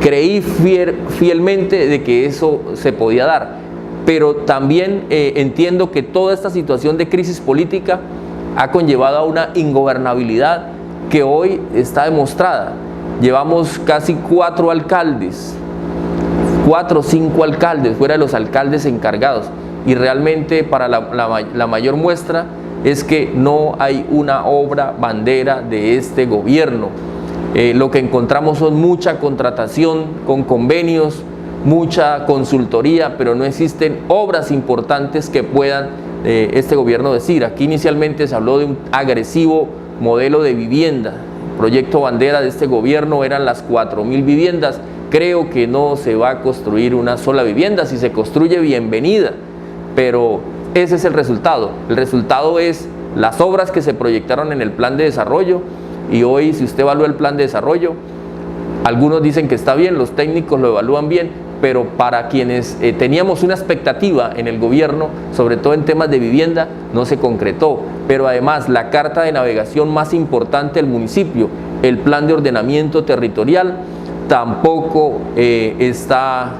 S3: Creí fielmente de que eso se podía dar, pero también entiendo que toda esta situación de crisis política ha conllevado a una ingobernabilidad que hoy está demostrada. Llevamos casi 4 alcaldes, 4 o 5 alcaldes, fuera de los alcaldes encargados, y realmente para la mayor muestra es que no hay una obra bandera de este gobierno. Lo que encontramos son mucha contratación con convenios, mucha consultoría, pero no existen obras importantes que puedan este gobierno decir. Aquí inicialmente se habló de un agresivo modelo de vivienda. El proyecto bandera de este gobierno eran las 4.000 viviendas. Creo que no se va a construir una sola vivienda. Si se construye, bienvenida, pero ese es el resultado. El resultado es las obras que se proyectaron en el plan de desarrollo, y hoy si usted evalúa el plan de desarrollo, algunos dicen que está bien, los técnicos lo evalúan bien, pero para quienes teníamos una expectativa en el gobierno, sobre todo en temas de vivienda, no se concretó. Pero además la carta de navegación más importante del municipio, el plan de ordenamiento territorial, tampoco está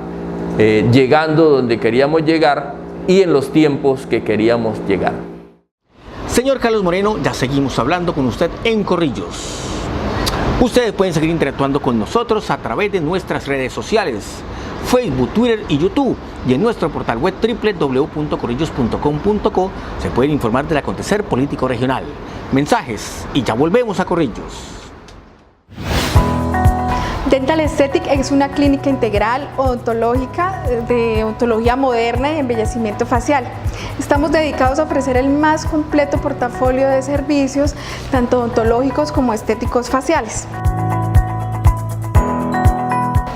S3: llegando donde queríamos llegar y en los tiempos que queríamos llegar.
S1: Señor Carlos Moreno, ya seguimos hablando con usted en Corrillos. Ustedes pueden seguir interactuando con nosotros a través de nuestras redes sociales, Facebook, Twitter y YouTube, y en nuestro portal web www.corrillos.com.co se pueden informar del acontecer político regional. Mensajes y ya volvemos a Corrillos.
S16: Dental Aesthetic es una clínica integral odontológica de odontología moderna y embellecimiento facial. Estamos dedicados a ofrecer el más completo portafolio de servicios, tanto odontológicos como estéticos faciales.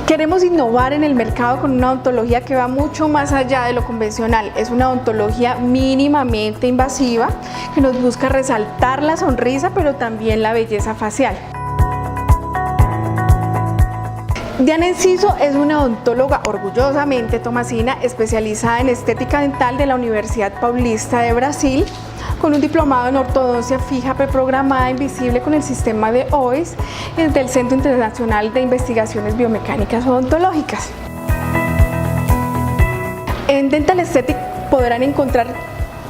S16: Queremos innovar en el mercado con una odontología que va mucho más allá de lo convencional. Es una odontología mínimamente invasiva que nos busca resaltar la sonrisa, pero también la belleza facial. Diana Enciso es una odontóloga orgullosamente tomasina, especializada en estética dental de la Universidad Paulista de Brasil, con un diplomado en ortodoncia fija preprogramada invisible con el sistema de OIS del Centro Internacional de Investigaciones Biomecánicas Odontológicas. En Dental Aesthetic podrán encontrar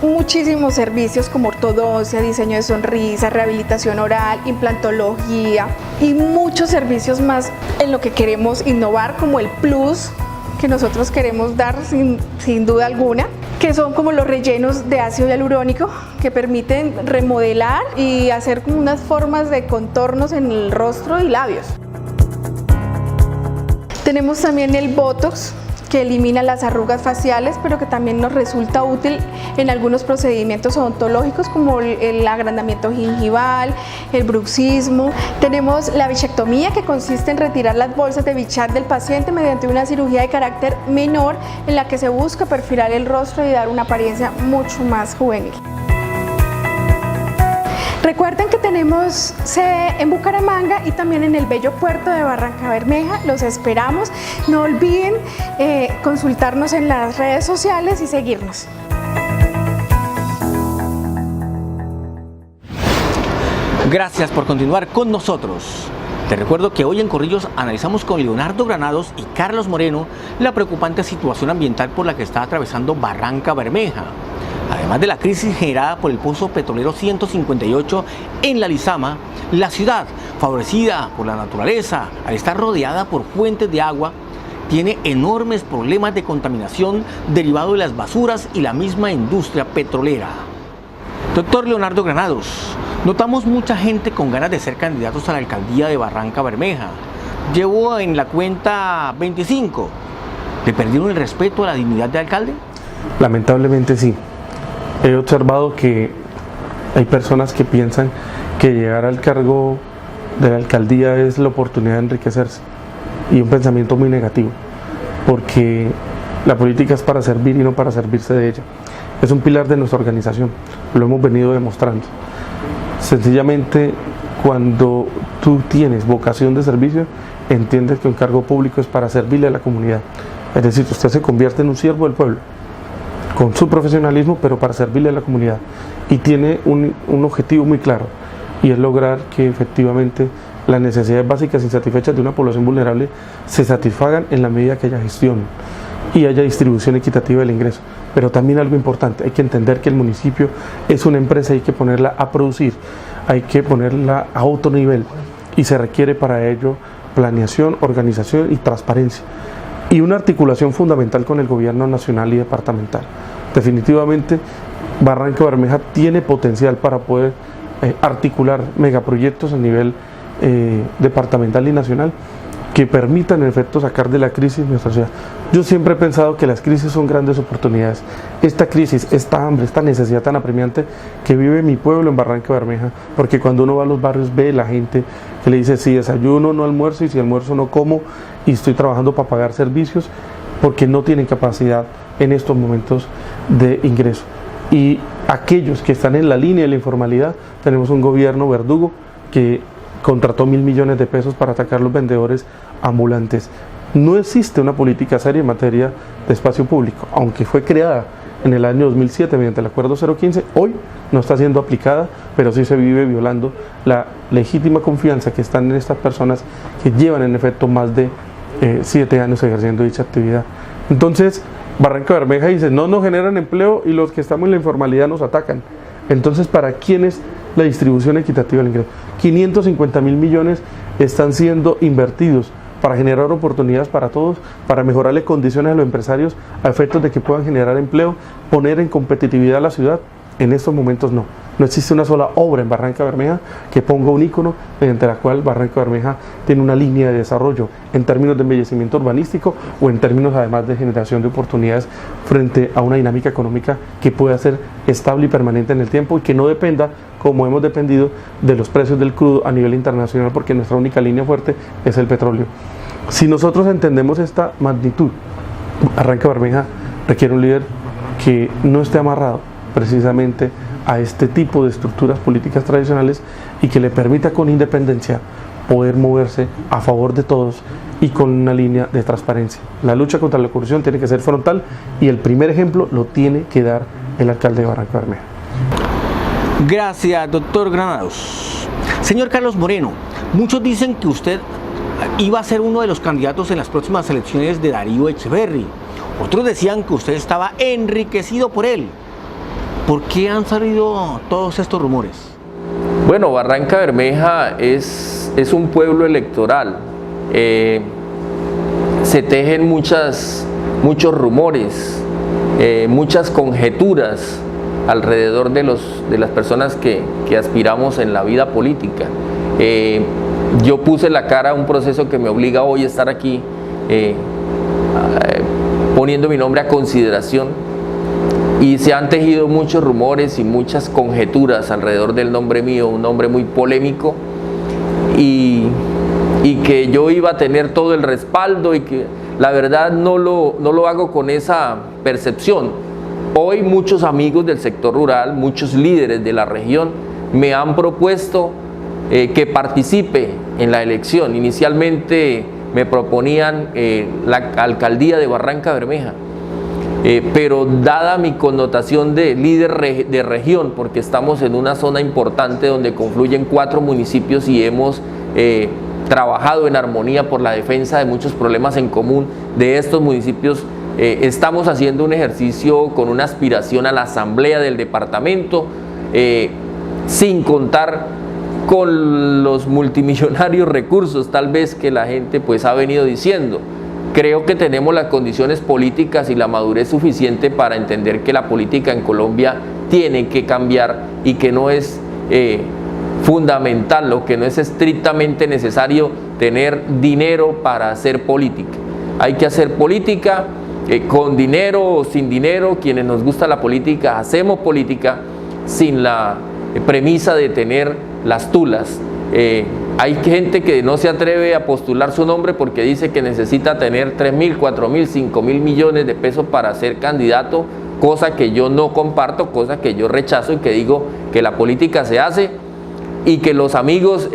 S16: muchísimos servicios como ortodoncia, diseño de sonrisa, rehabilitación oral, implantología y muchos servicios más en lo que queremos innovar, como el plus que nosotros queremos dar sin duda alguna, que son como los rellenos de ácido hialurónico que permiten remodelar y hacer como unas formas de contornos en el rostro y labios. Tenemos también el Botox, que elimina las arrugas faciales, pero que también nos resulta útil en algunos procedimientos odontológicos como el agrandamiento gingival, el bruxismo. Tenemos la bichectomía, que consiste en retirar las bolsas de bichat del paciente mediante una cirugía de carácter menor en la que se busca perfilar el rostro y dar una apariencia mucho más juvenil. Recuerden que tenemos sede en Bucaramanga y también en el bello puerto de Barrancabermeja. Los esperamos. No olviden consultarnos en las redes sociales y seguirnos.
S1: Gracias por continuar con nosotros. Te recuerdo que hoy en Corrillos analizamos con Leonardo Granados y Carlos Moreno la preocupante situación ambiental por la que está atravesando Barrancabermeja. Además de la crisis generada por el pozo petrolero 158 en La Lizama, la ciudad, favorecida por la naturaleza, al estar rodeada por fuentes de agua, tiene enormes problemas de contaminación derivado de las basuras y la misma industria petrolera. Doctor Leonardo Granados, notamos mucha gente con ganas de ser candidatos a la alcaldía de Barrancabermeja. Llevo en la cuenta 25. ¿Le perdieron el respeto a la dignidad de alcalde?
S2: Lamentablemente sí. He observado que hay personas que piensan que llegar al cargo de la alcaldía es la oportunidad de enriquecerse, y un pensamiento muy negativo, porque la política es para servir y no para servirse de ella. Es un pilar de nuestra organización, lo hemos venido demostrando. Sencillamente, cuando tú tienes vocación de servicio, entiendes que un cargo público es para servirle a la comunidad. Es decir, usted se convierte en un siervo del pueblo, con su profesionalismo, pero para servirle a la comunidad, y tiene un objetivo muy claro, y es lograr que efectivamente las necesidades básicas insatisfechas de una población vulnerable se satisfagan en la medida que haya gestión y haya distribución equitativa del ingreso. Pero también algo importante, hay que entender que el municipio es una empresa, hay que ponerla a producir, hay que ponerla a otro nivel, y se requiere para ello planeación, organización y transparencia, y una articulación fundamental con el gobierno nacional y departamental. Definitivamente Barrancabermeja tiene potencial para poder articular megaproyectos a nivel departamental y nacional que permitan en efecto sacar de la crisis nuestra ciudad. Yo siempre he pensado que las crisis son grandes oportunidades. Esta crisis, esta hambre, esta necesidad tan apremiante que vive mi pueblo en Barrancabermeja, porque cuando uno va a los barrios ve la gente que le dice si desayuno no almuerzo, y si almuerzo no como, y estoy trabajando para pagar servicios, porque no tienen capacidad en estos momentos de ingreso. Y aquellos que están en la línea de la informalidad, tenemos un gobierno verdugo que contrató 1.000 millones de pesos para atacar a los vendedores ambulantes. No existe una política seria en materia de espacio público, aunque fue creada en el año 2007 mediante el acuerdo 015, hoy no está siendo aplicada, pero sí se vive violando la legítima confianza que están en estas personas que llevan en efecto más de 7 años ejerciendo dicha actividad. Entonces Barrancabermeja dice, no nos generan empleo y los que estamos en la informalidad nos atacan. Entonces, ¿para quién es la distribución equitativa del ingreso? 550.000 millones están siendo invertidos para generar oportunidades para todos, para mejorarle condiciones a los empresarios a efectos de que puedan generar empleo, poner en competitividad a la ciudad. En estos momentos no existe una sola obra en Barrancabermeja que ponga un ícono mediante la cual Barrancabermeja tiene una línea de desarrollo en términos de embellecimiento urbanístico o en términos además de generación de oportunidades frente a una dinámica económica que pueda ser estable y permanente en el tiempo, y que no dependa, como hemos dependido, de los precios del crudo a nivel internacional, porque nuestra única línea fuerte es el petróleo. Si nosotros entendemos esta magnitud, Barrancabermeja requiere un líder que no esté amarrado precisamente a este tipo de estructuras políticas tradicionales y que le permita con independencia poder moverse a favor de todos y con una línea de transparencia. La lucha contra la corrupción tiene que ser frontal, y el primer ejemplo lo tiene que dar el alcalde de Barrancabermeja.
S1: Gracias, doctor Granados. Señor Carlos Moreno, muchos dicen que usted iba a ser uno de los candidatos en las próximas elecciones de Darío Echeverri. Otros decían que usted estaba enriquecido por él. ¿Por qué han salido todos estos rumores?
S3: Bueno, Barrancabermeja es un pueblo electoral. Se tejen muchos rumores, muchas conjeturas alrededor de las personas que aspiramos en la vida política. Yo puse la cara a un proceso que me obliga hoy a estar aquí poniendo mi nombre a consideración, y se han tejido muchos rumores y muchas conjeturas alrededor del nombre mío, un nombre muy polémico, y que yo iba a tener todo el respaldo, y que la verdad no lo hago con esa percepción. Hoy muchos amigos del sector rural, muchos líderes de la región me han propuesto que participe en la elección. Inicialmente me proponían la alcaldía de Barranca Bermeja, pero dada mi connotación de líder de región, porque estamos en una zona importante donde confluyen 4 municipios y hemos trabajado en armonía por la defensa de muchos problemas en común de estos municipios, estamos haciendo un ejercicio con una aspiración a la asamblea del departamento, sin contar con los multimillonarios recursos tal vez que la gente pues ha venido diciendo. Creo que tenemos las condiciones políticas y la madurez suficiente para entender que la política en Colombia tiene que cambiar y que no es fundamental, o que no es estrictamente necesario tener dinero para hacer política. Hay que hacer política con dinero o sin dinero. Quienes nos gusta la política hacemos política sin la premisa de tener las tulas. Hay gente que no se atreve a postular su nombre porque dice que necesita tener 3.000, 4.000, 5.000 millones de pesos para ser candidato, cosa que yo no comparto, cosa que yo rechazo, y que digo que la política se hace y que los amigos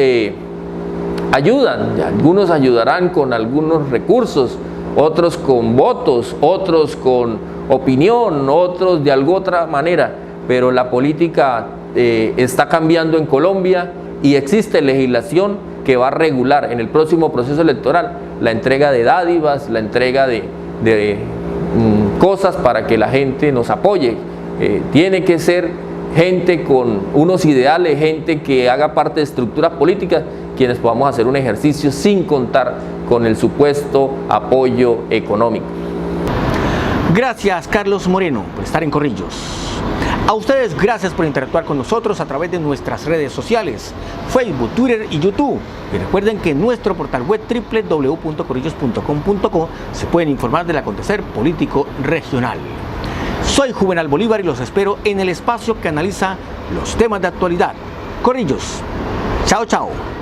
S3: ayudan. Algunos ayudarán con algunos recursos, otros con votos, otros con opinión, otros de alguna otra manera, pero la política está cambiando en Colombia y existe legislación que va a regular en el próximo proceso electoral la entrega de dádivas, la entrega de cosas para que la gente nos apoye. Tiene que ser gente con unos ideales, gente que haga parte de estructuras políticas, quienes podamos hacer un ejercicio sin contar con el supuesto apoyo económico.
S1: Gracias, Carlos Moreno, por estar en Corrillos. A ustedes, gracias por interactuar con nosotros a través de nuestras redes sociales, Facebook, Twitter y YouTube. Y recuerden que en nuestro portal web www.corrillos.com.co se pueden informar del acontecer político regional. Soy Juvenal Bolívar y los espero en el espacio que analiza los temas de actualidad. Corrillos. Chao, chao.